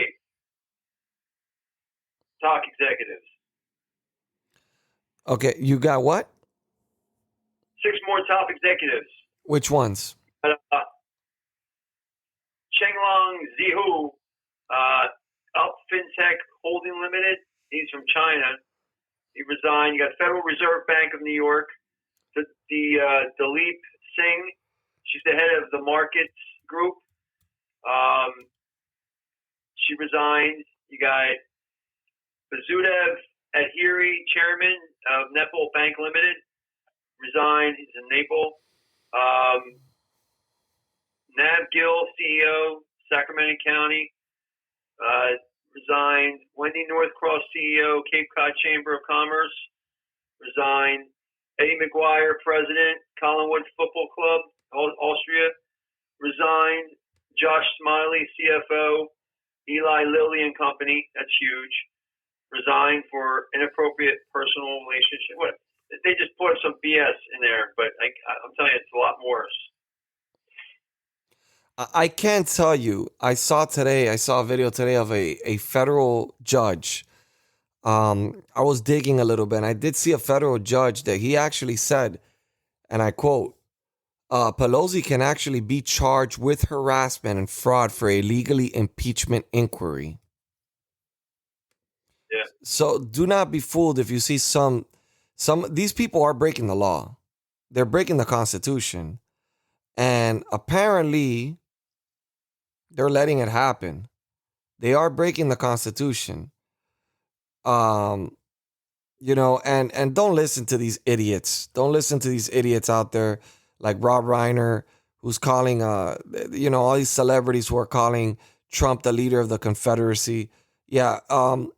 top executives. Okay, you got what? 6 more top executives. Which ones? Chenglong Zihu, Up FinTech Holding Limited. He's from China. He resigned. You got Federal Reserve Bank of New York. The Dilip Singh. She's the head of the markets group. She resigned. You got Bazudev Adhiri, chairman of Nepal Bank Limited, resigned. He's in Nepal. Nav Gill, CEO, Sacramento County, resigned. Wendy Northcross, CEO, Cape Cod Chamber of Commerce, resigned. Eddie McGuire, president, Collinwood Football Club, Austria, resigned. Josh Smiley, CFO, Eli Lilly and Company, that's huge, resigned for inappropriate personal relationship. What? They just put some BS in there, but I'm telling you, it's a lot worse. I can't tell you. I saw a video today of a federal judge. I was digging a little bit, and I did see a federal judge that he actually said, and I quote, Pelosi can actually be charged with harassment and fraud for a legally impeachment inquiry. Yeah. So do not be fooled if you see some these people are breaking the law. They're breaking the Constitution. And apparently they're letting it happen. They are breaking the Constitution. And don't listen to these idiots. Don't listen to these idiots out there like Rob Reiner, who's calling, all these celebrities who are calling Trump the leader of the Confederacy. Yeah,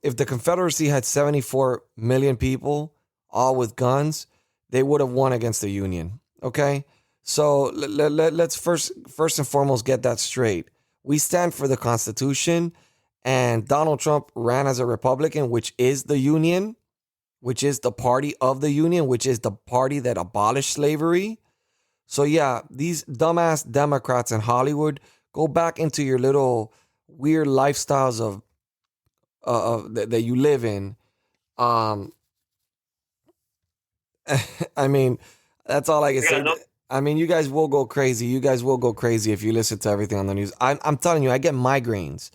if the Confederacy had 74 million people, all with guns, they would have won against the Union. Okay? So let's first and foremost get that straight. We stand for the Constitution, and Donald Trump ran as a Republican, which is the Union, which is the party of the Union, which is the party that abolished slavery. So yeah, these dumbass Democrats in Hollywood, go back into your little weird lifestyles of that you live in. I mean, that's all I can say. I mean, you guys will go crazy. You guys will go crazy if you listen to everything on the news. I'm telling you, I get migraines.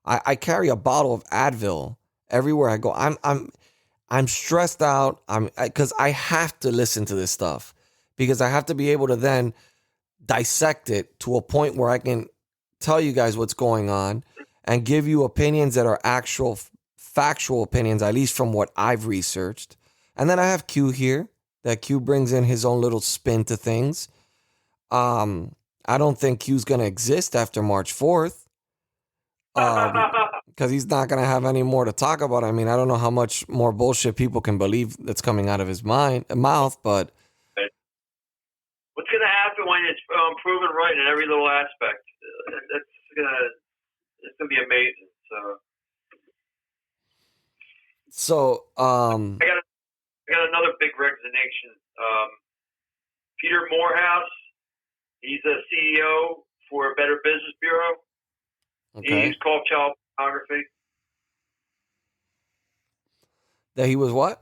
I carry a bottle of Advil everywhere I go. I'm stressed out. Because I have to listen to this stuff, because I have to be able to then dissect it to a point where I can tell you guys what's going on and give you opinions that are actual factual opinions, at least from what I've researched. And then I have Q here, that Q brings in his own little spin to things. I don't think Q's going to exist after March 4th. Because he's not going to have any more to talk about. I mean, I don't know how much more bullshit people can believe that's coming out of his mouth, but What's going to happen when it's proven right in every little aspect? It's gonna be amazing. So, I got another big resignation. Peter Morehouse, he's a CEO for Better Business Bureau. okay. He's called child pornography. That he was what?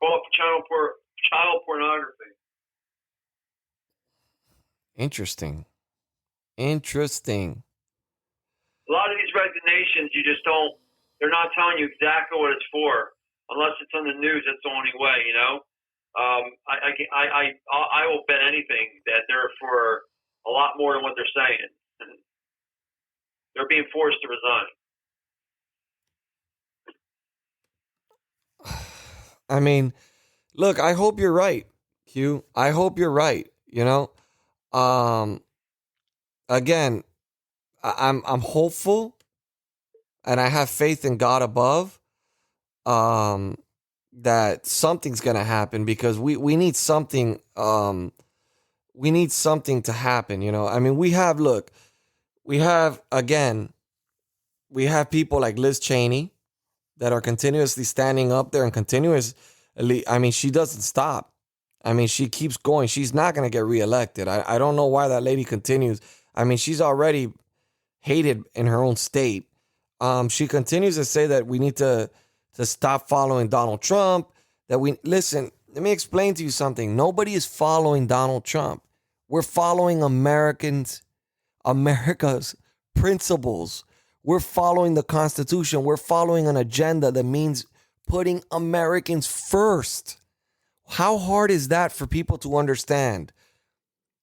Called child pornography. Interesting. A lot of these resignations, you just don't. They're not telling you exactly what it's for, unless it's on the news. That's the only way, you know. I will bet anything that they're for a lot more than what they're saying. They're being forced to resign. I mean, look, I hope you're right, Q. I hope you're right. You know, again, I'm hopeful, and I have faith in God above. That something's gonna happen because we need something. We need something to happen. You know, I mean, we have people like Liz Cheney that are continuously standing up there and continuously. I mean, she doesn't stop. I mean, she keeps going. She's not going to get reelected. I don't know why that lady continues. I mean, she's already hated in her own state. She continues to say that we need to stop following Donald Trump. Listen, let me explain to you something. Nobody is following Donald Trump. We're following America's principles. We're following the Constitution. We're following an agenda that means putting Americans first. How hard is that for people to understand?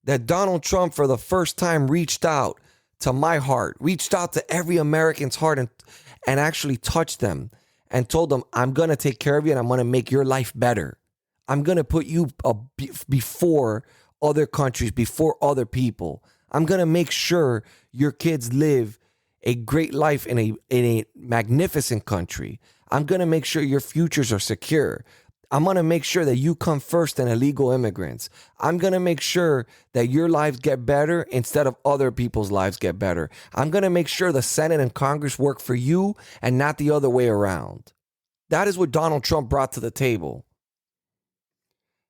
That Donald Trump, for the first time, reached out to my heart, reached out to every American's heart and actually touched them and told them, I'm going to take care of you and I'm going to make your life better. I'm going to put you before other countries, before other people. I'm going to make sure your kids live a great life in a magnificent country. I'm going to make sure your futures are secure. I'm going to make sure that you come first than illegal immigrants. I'm going to make sure that your lives get better instead of other people's lives get better. I'm going to make sure the Senate and Congress work for you and not the other way around. That is what Donald Trump brought to the table.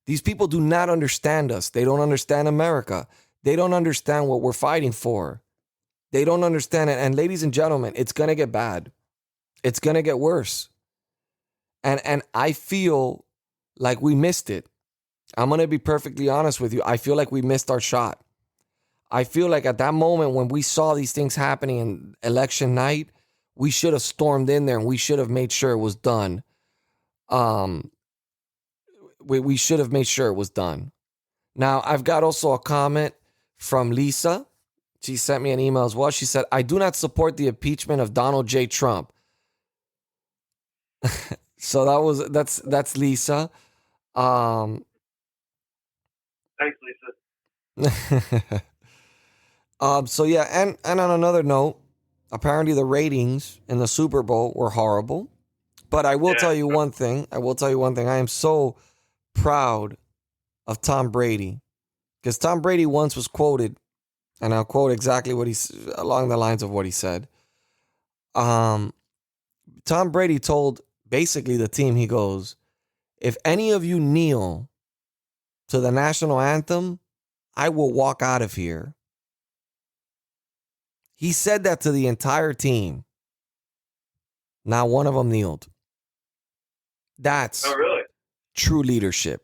These people do not understand us. They don't understand America. They don't understand what we're fighting for. They don't understand it. And ladies and gentlemen, it's going to get bad. It's going to get worse. And I feel like we missed it. I'm going to be perfectly honest with you. I feel like we missed our shot. I feel like at that moment when we saw these things happening in election night, we should have stormed in there and we should have made sure it was done. We should have made sure it was done. Now, I've got also a comment from Lisa. She sent me an email as well. She said, I do not support the impeachment of Donald J. Trump. So that's Lisa. Thanks, Lisa. So yeah, and on another note, apparently the ratings in the Super Bowl were horrible. But I will tell you one thing. I am so proud of Tom Brady. Because Tom Brady once was quoted, and I'll quote exactly along the lines of what he said. Tom Brady told basically the team, he goes, if any of you kneel to the national anthem, I will walk out of here. He said that to the entire team. Not one of them kneeled. That's true leadership.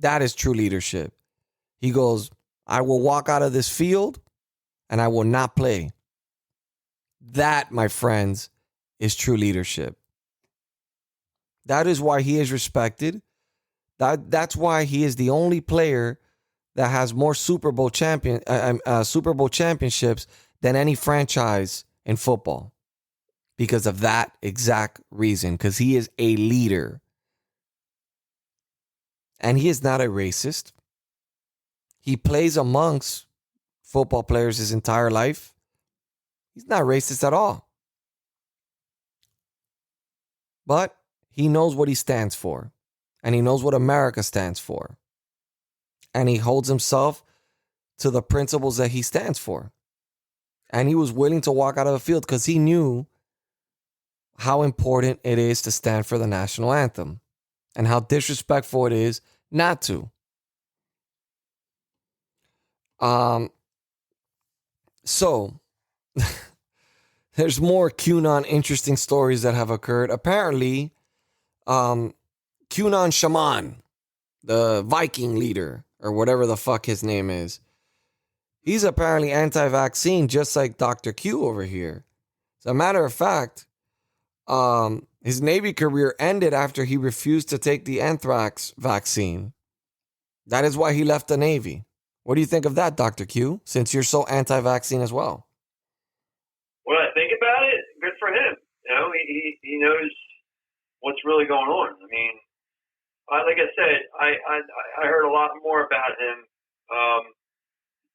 That is true leadership. He goes, I will walk out of this field and I will not play. That, my friends, is true leadership. That is why he is respected. That's why he is the only player that has more Super Bowl championships than any franchise in football. Because of that exact reason. Because he is a leader. And he is not a racist. He plays amongst football players his entire life. He's not racist at all. But he knows what he stands for. And he knows what America stands for. and he holds himself to the principles that he stands for. And he was willing to walk out of the field because he knew how important it is to stand for the national anthem and how disrespectful it is not to. So there's more QAnon interesting stories that have occurred. Apparently, QAnon shaman, the Viking leader, or whatever the fuck his name is, he's apparently anti-vaccine, just like Dr. Q over here. As a matter of fact, his Navy career ended after he refused to take the anthrax vaccine. That is why he left the Navy. What do you think of that, Dr. Q, since you're so anti-vaccine as well? When I think about it, good for him. You know, he knows what's really going on. I mean, like I said, I heard a lot more about him.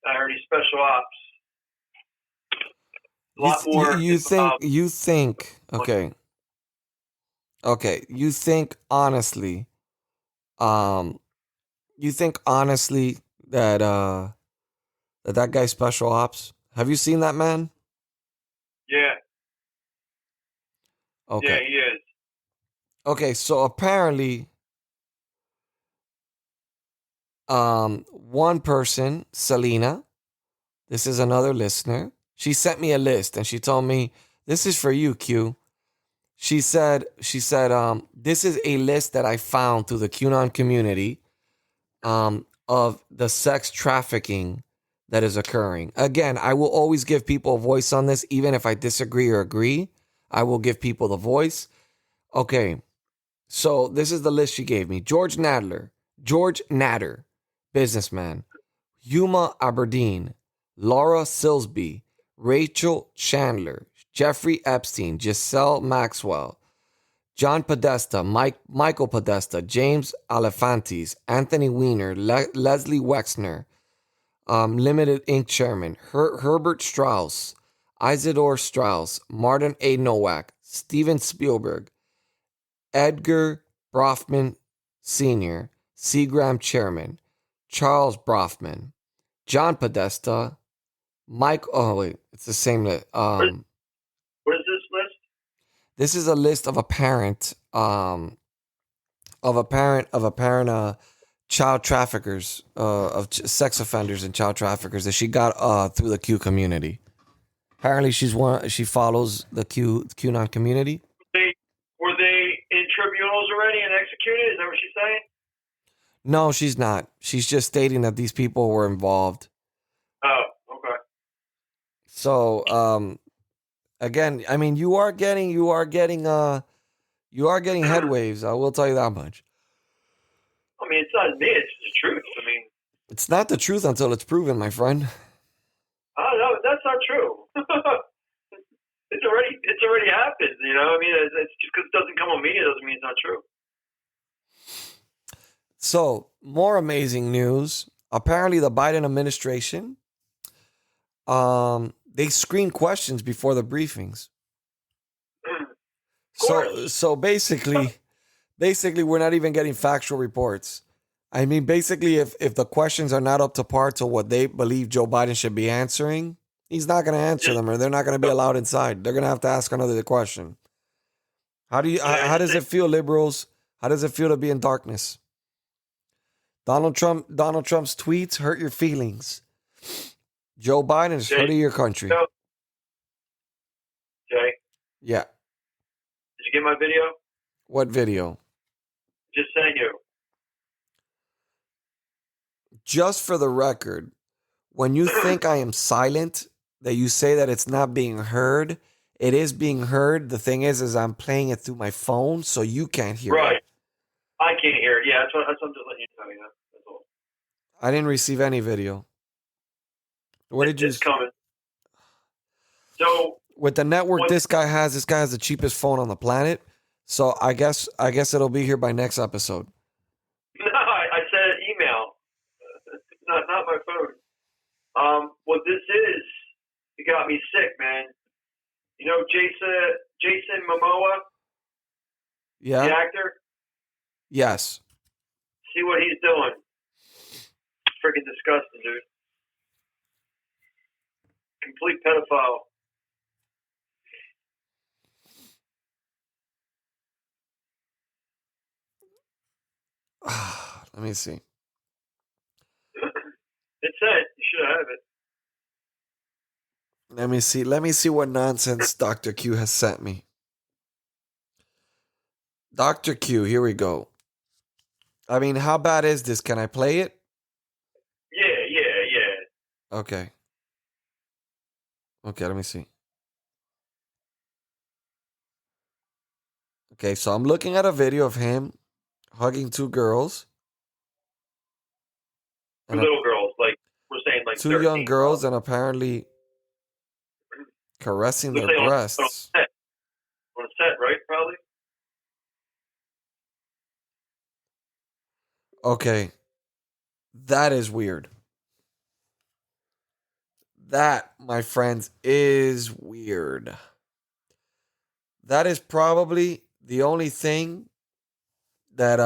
I heard he's special ops. A lot more. You think, okay. You think honestly that that guy's special ops? Have you seen that man? Yeah. Okay. Yeah, he is. Okay, so apparently, one person, Selena, this is another listener. She sent me a list and she told me, this is for you, Q. She said, this is a list that I found through the QAnon community, of the sex trafficking that is occurring. Again, I will always give people a voice on this, even if I disagree or agree. I will give people the voice. Okay, so this is the list she gave me. George Natter, businessman. Huma Aberdeen, Laura Silsby, Rachel Chandler, Jeffrey Epstein, Giselle Maxwell, John Podesta, Michael Podesta, James Alefantis, Anthony Weiner, Leslie Wexner, Limited Inc. Chairman, Herbert Strauss, Isidore Strauss, Martin A. Nowak, Steven Spielberg, Edgar Brofman Sr., Seagram Chairman, Charles Brofman, John Podesta, it's the same list. What is this list? This is a list of child traffickers, of sex offenders and child traffickers that she got through the Q community. Apparently, she follows the QAnon community. Were they in tribunals already and executed? Is that what she's saying? No, she's not. She's just stating that these people were involved. Oh, okay. So, again, I mean, you are getting headwaves. I will tell you that much. I mean, it's not me. It's the truth. I mean, it's not the truth until it's proven, my friend. Oh no, that's not true. It's already happened. You know, I mean, it's just because it doesn't come on media doesn't mean it's not true. So, more amazing news. Apparently, the Biden administration, they screen questions before the briefings. So basically, we're not even getting factual reports. I mean, basically, if the questions are not up to par to what they believe Joe Biden should be answering, he's not going to answer them, or they're not going to be allowed inside. They're going to have to ask another question. How does it feel, liberals? How does it feel to be in darkness? Donald Trump's tweets hurt your feelings. Joe Biden is hurting your country. Jay? Yeah. Did you get my video? What video? Just sent you. Just for the record, when you think I am silent, that you say that it's not being heard, it is being heard. The thing is I'm playing it through my phone, so you can't hear it. Right. I can't hear it. Yeah, that's what I'm just letting you know. Yeah, that's all. I didn't receive any video. What did you? It's coming. So with the network this guy has the cheapest phone on the planet. So I guess it'll be here by next episode. No, I said email. Not my phone. What this is, you got me sick, man. You know Jason Momoa? Yeah. The actor? Yes. See what he's doing. freaking disgusting, dude. Complete pedophile. Let me see. It's it. You should have it. Let me see. Let me see what nonsense Dr. Q has sent me. Dr. Q, here we go. I mean, how bad is this? Can I play it? Yeah. Okay. Okay, let me see. Okay, so I'm looking at a video of him hugging two girls. Two little girls, like we're saying, like two 13, young girls, and apparently caressing their breasts. On a set, right? Probably. Okay. That is weird. That, my friends, is weird. That is probably the only thing that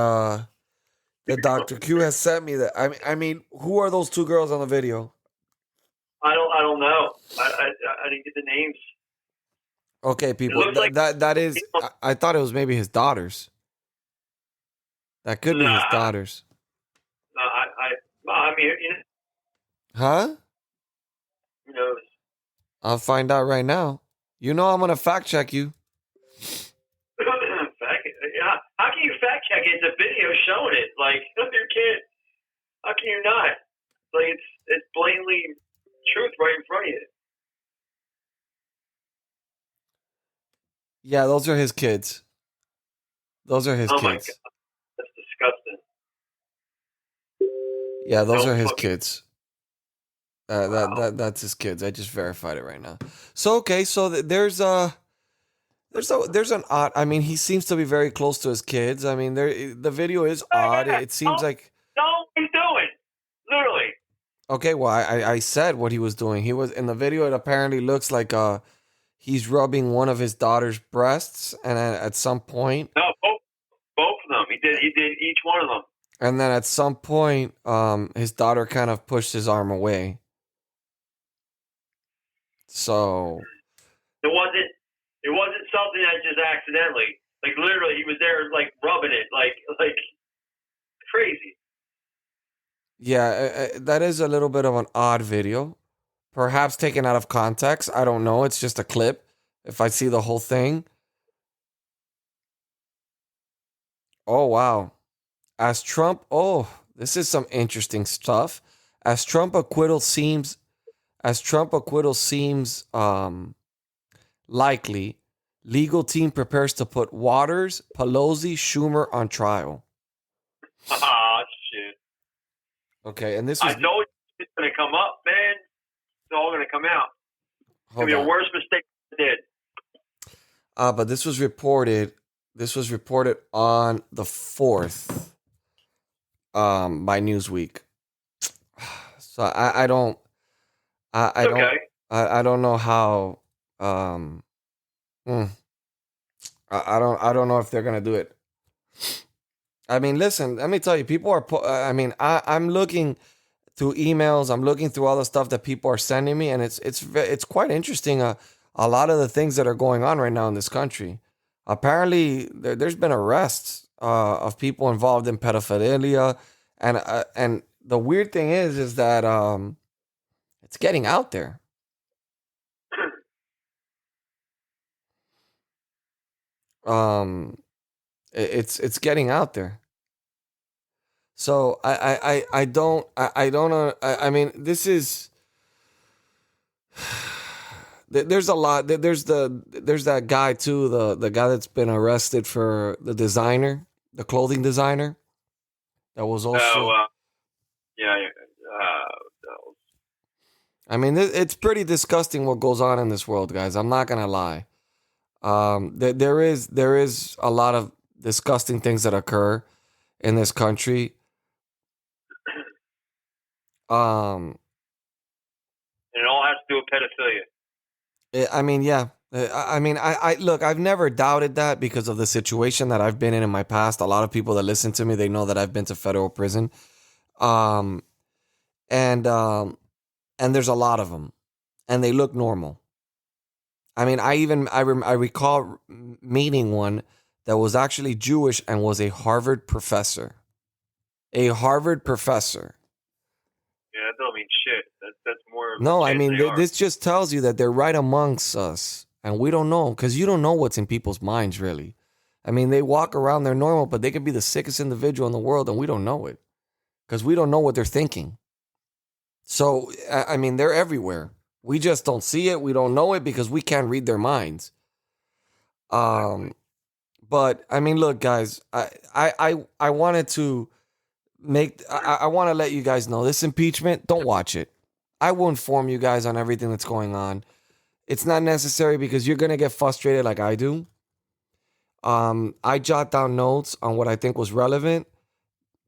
that Dr. Q has sent me. That I mean, who are those two girls on the video? I don't know. I didn't get the names. Okay, people. That is. I thought it was maybe his daughters. That could be his daughters. No, I mean, Huh? who knows? I'll find out right now. You know I'm gonna fact check you. Yeah. How can you fact check it? It's a video showing it. Like, you can't. How can you not? Like, it's blatantly truth right in front of you. Yeah, those are his kids. Those are his Oh my kids. God. That's disgusting. Yeah, those are his kids. That's his kids. I just verified it right now. So okay, so there's an odd. I mean, he seems to be very close to his kids. I mean, the video is odd. It seems like. No, what he's doing. Literally. Okay, well, I said what he was doing. He was in the video. It apparently looks like he's rubbing one of his daughter's breasts, and at some point. No, both of them. He did each one of them. And then at some point, his daughter kind of pushed his arm away. So It wasn't something that just accidentally. Like literally, he was there, like rubbing it, like crazy. yeah, that is a little bit of an odd video, perhaps taken out of context. I don't know. It's just a clip. If I see the whole thing. Oh wow. As Trump, this is some interesting stuff. As Trump acquittal seems likely, legal team prepares to put Waters, Pelosi, Schumer on trial. Ah, shit. Okay, and this was. I told you it's going to come up, man. It's all going to come out. It's going to be the worst mistake I did. But this was reported. This was reported on the 4th. By Newsweek. So I don't know how I don't know if they're gonna do it. I mean, listen, let me tell you, people are I'm looking through emails, I'm looking through all the stuff that people are sending me, and it's quite interesting, a lot of the things that are going on right now in this country. Apparently there's been arrests of people involved in pedophilia, and the weird thing is that it's getting out there. It's getting out there. So I don't know. I mean, this is. There's a lot. There's that guy too. The guy that's been arrested for the clothing designer. That was also. I mean, it's pretty disgusting what goes on in this world, guys. I'm not gonna lie. There is a lot of disgusting things that occur in this country. And it all has to do with pedophilia. I mean, yeah. I mean, I look, I've never doubted that because of the situation that I've been in my past. A lot of people that listen to me, they know that I've been to federal prison. and there's a lot of them, and they look normal. I mean, I recall meeting one that was actually Jewish and was a Harvard professor. A Harvard professor. Yeah, that don't mean shit. That's more. No, I shit mean, they are. this just tells you that they're right amongst us, and we don't know, because you don't know what's in people's minds, really. I mean, they walk around, they're normal, but they could be the sickest individual in the world, and we don't know it, because we don't know what they're thinking. So, I mean, they're everywhere. We just don't see it. We don't know it because we can't read their minds. But I mean, look, guys, I wanted to I want to let you guys know this impeachment. Don't watch it. I will inform you guys on everything that's going on. It's not necessary because you're gonna get frustrated like I do. I jot down notes on what I think was relevant.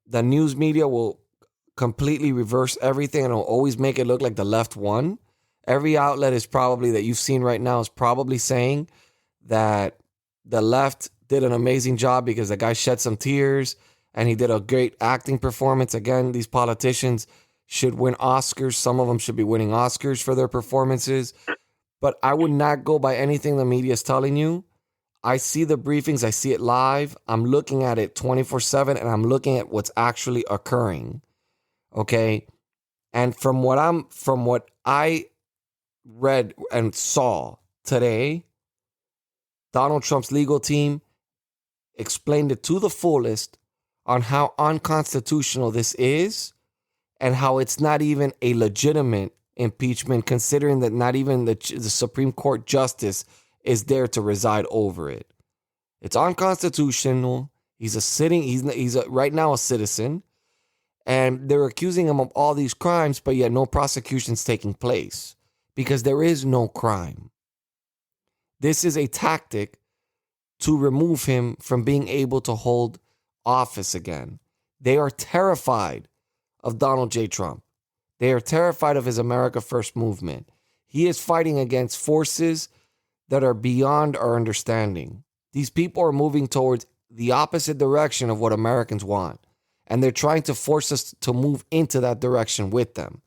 The news media will completely reverse everything and it'll always make it look like the left won. Every outlet is probably that you've seen right now is probably saying that the left did an amazing job because the guy shed some tears and he did a great acting performance. Again, these politicians should win Oscars. Some of them should be winning Oscars for their performances. But I would not go by anything the media is telling you. I see the briefings. I see it live. I'm looking at it 24/7 and I'm looking at what's actually occurring. Okay? And from what I read and saw today, Donald Trump's legal team explained it to the fullest on how unconstitutional this is and how it's not even a legitimate impeachment, considering that not even the Supreme Court justice is there to reside over it. It's unconstitutional. He's right now a citizen, and they're accusing him of all these crimes, but yet no prosecution's taking place because there is no crime. This is a tactic to remove him from being able to hold office again. They are terrified of Donald J. Trump. They are terrified of his America First movement. He is fighting against forces that are beyond our understanding. These people are moving towards the opposite direction of what Americans want. And they're trying to force us to move into that direction with them.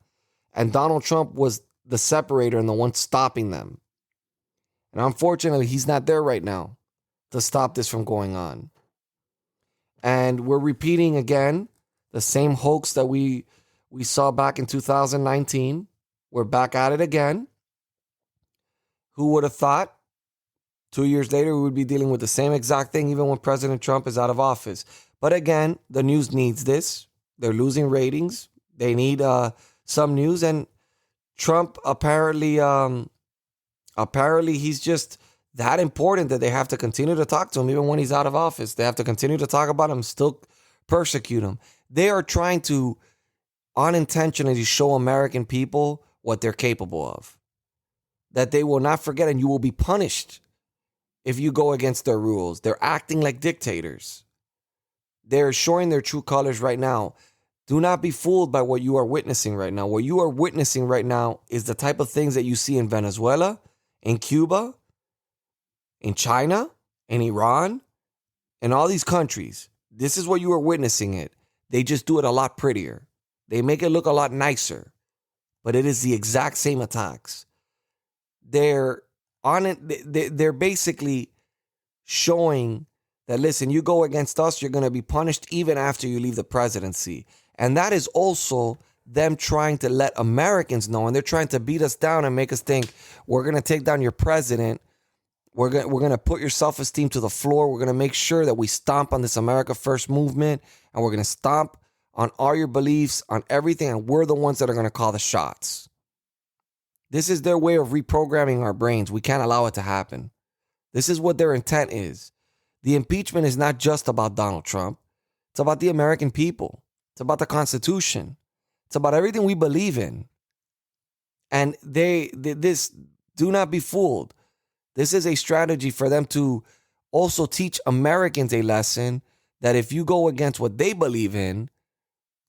And Donald Trump was the separator and the one stopping them. And unfortunately, he's not there right now to stop this from going on. And we're repeating again the same hoax that we saw back in 2019. We're back at it again. Who would have thought 2 years later we would be dealing with the same exact thing even when President Trump is out of office? But again, the news needs this. They're losing ratings. They need some news. And Trump apparently he's just that important that they have to continue to talk to him even when he's out of office. They have to continue to talk about him, still persecute him. They are trying to unintentionally show American people what they're capable of. That they will not forget, and you will be punished if you go against their rules. They're acting like dictators. They're showing their true colors right now. Do not be fooled by what you are witnessing right now. What you are witnessing right now is the type of things that you see in Venezuela, in Cuba, in China, in Iran, in all these countries. This is what you are witnessing it. They just do it a lot prettier. They make it look a lot nicer. But it is the exact same attacks. They're on it. They're basically showing that, listen, you go against us, you're going to be punished even after you leave the presidency. And that is also them trying to let Americans know, and they're trying to beat us down and make us think we're going to take down your president. We're going to put your self-esteem to the floor. We're going to make sure that we stomp on this America First movement, and we're going to stomp on all your beliefs, on everything, and we're the ones that are going to call the shots. This is their way of reprogramming our brains. We can't allow it to happen. This is what their intent is. The impeachment is not just about Donald Trump. It's about the American people. It's about the Constitution. It's about everything we believe in. And this, do not be fooled. This is a strategy for them to also teach Americans a lesson that if you go against what they believe in,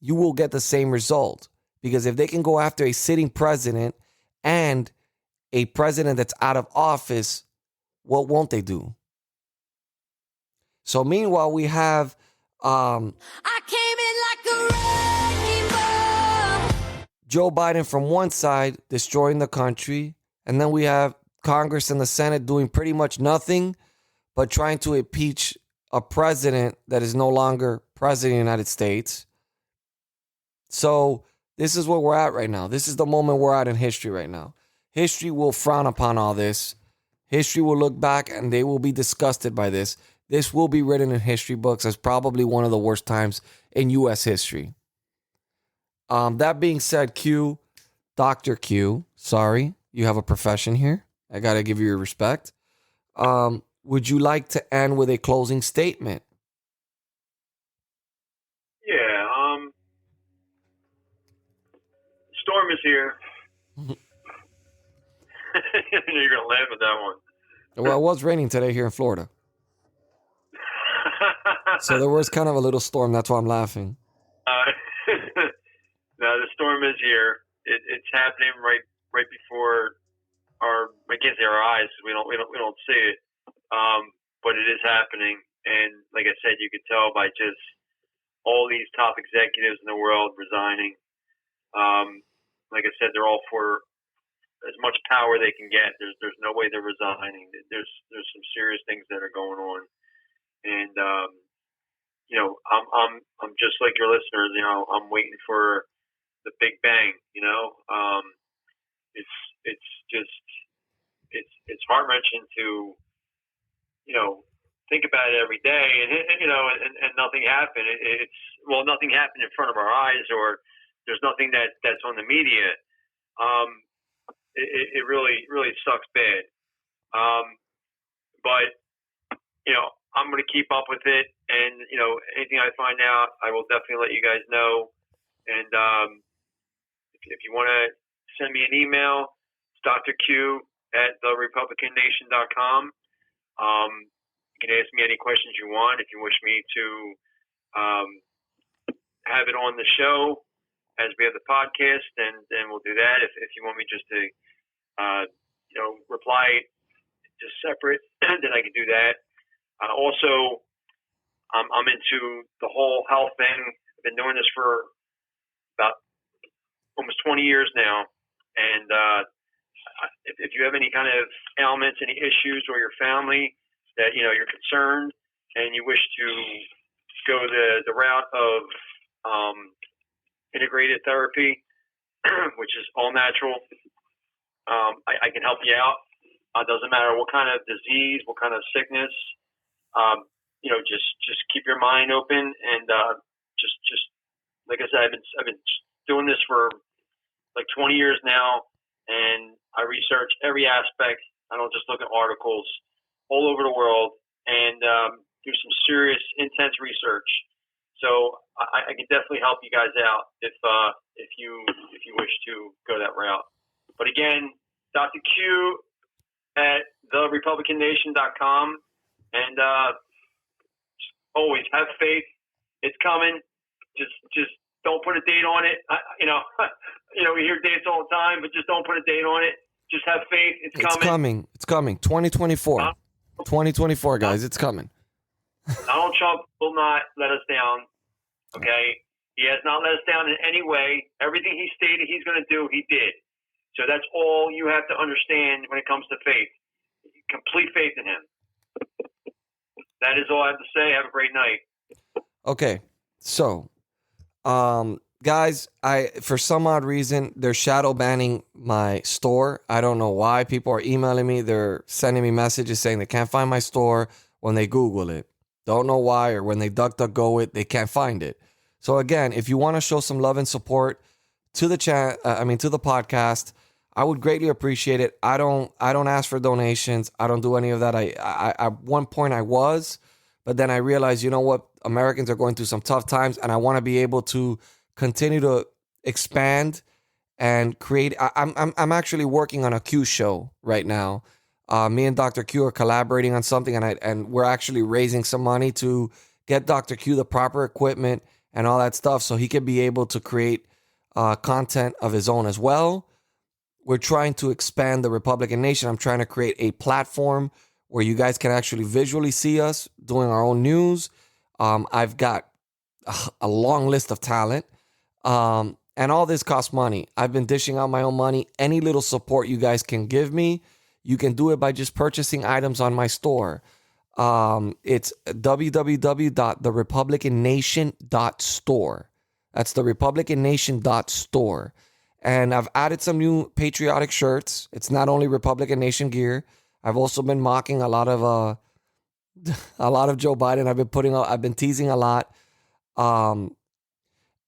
you will get the same result. Because if they can go after a sitting president and a president that's out of office, what won't they do? So meanwhile, we have I came in like a wrecking ball. Joe Biden from one side destroying the country, and then we have Congress and the Senate doing pretty much nothing but trying to impeach a president that is no longer president of the United States. So this is where we're at right now. This is the moment we're at in history right now. History will frown upon all this. History will look back and they will be disgusted by this. This will be written in history books as probably one of the worst times in U.S. history. That being said, Q, Dr. Q, sorry, you have a profession here. I got to give you your respect. Would you like to end with a closing statement? Yeah. Storm is here. You're gonna laugh at that one. Well, it was raining today here in Florida. So there was kind of a little storm. That's why I'm laughing. No, the storm is here. It's happening right before I can't say our eyes. We don't see it. But it is happening. And like I said, you could tell by just all these top executives in the world resigning. Like I said, they're all for as much power they can get. There's no way they're resigning. There's some serious things that are going on. And I'm just like your listeners. I'm waiting for the Big Bang. It's heart wrenching to think about it every day, and nothing happened. Nothing happened in front of our eyes, or there's nothing that's on the media. It really sucks bad. But I'm going to keep up with it, and anything I find out, I will definitely let you guys know. And if you want to send me an email, it's drq@therepublicannation.com. You can ask me any questions you want. If you wish me to have it on the show as we have the podcast, then we'll do that. If you want me just to reply just separate, then I can do that. Also, I'm into the whole health thing. I've been doing this for about almost 20 years now. And if you have any kind of ailments, any issues, or your family that you're concerned and you wish to go the route of integrated therapy, which is all natural, I can help you out. It doesn't matter what kind of disease, what kind of sickness. Just keep your mind open, and just like I said, I've been doing this for like 20 years now, and I research every aspect. I don't just look at articles all over the world, and do some serious, intense research. So I can definitely help you guys out if you wish to go that route. But again, Dr. Q at therepublicannation.com, and always have faith. It's coming. Just don't put a date on it. We hear dates all the time, but just don't put a date on it. Just have faith. It's coming. It's coming. 2024. 2024, guys. It's coming. Donald Trump will not let us down. Okay? He has not let us down in any way. Everything he stated he's going to do, he did. So that's all you have to understand when it comes to faith. Complete faith in him. That is all I have to say. Have a great night. Okay. So, guys, for some odd reason, they're shadow banning my store. I don't know why. People are emailing me. They're sending me messages saying they can't find my store when they Google it. Don't know why, or when they DuckDuckGo it, they can't find it. So again, if you want to show some love and support to the to the podcast, I would greatly appreciate it. I don't ask for donations. I don't do any of that. I at one point I was, but then I realized, you know what? Americans are going through some tough times, and I want to be able to continue to expand and create. I'm actually working on a Q show right now. Me and Dr. Q are collaborating on something, and we're actually raising some money to get Dr. Q the proper equipment and all that stuff, so he can be able to create content of his own as well. We're trying to expand the Republican Nation. I'm trying to create a platform where you guys can actually visually see us doing our own news. I've got a long list of talent. And all this costs money. I've been dishing out my own money. Any little support you guys can give me, you can do it by just purchasing items on my store. It's www.therepublicannation.store. That's therepublicannation.store. And I've added some new patriotic shirts. It's not only Republican Nation gear. I've also been mocking a lot of Joe Biden. I've been teasing a lot.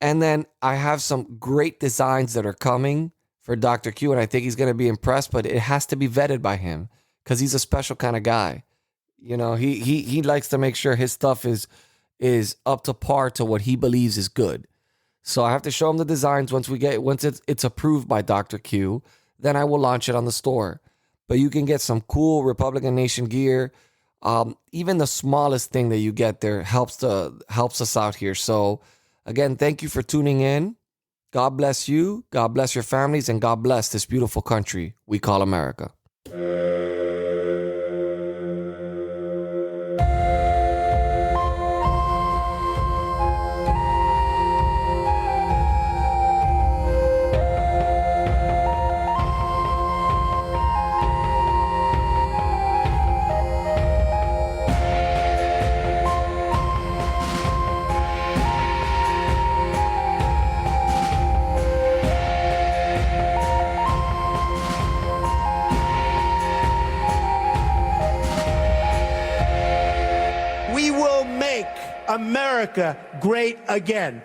And then I have some great designs that are coming for Dr. Q, and I think he's going to be impressed, but it has to be vetted by him because he's a special kind of guy. You know, he likes to make sure his stuff is up to par to what he believes is good. So I have to show him the designs once it's approved by Dr. Q, then I will launch it on the store. But you can get some cool Republican Nation gear. Even the smallest thing that you get there helps us out here. So again, thank you for tuning in. God bless you. God bless your families, and God bless this beautiful country we call America. America great again.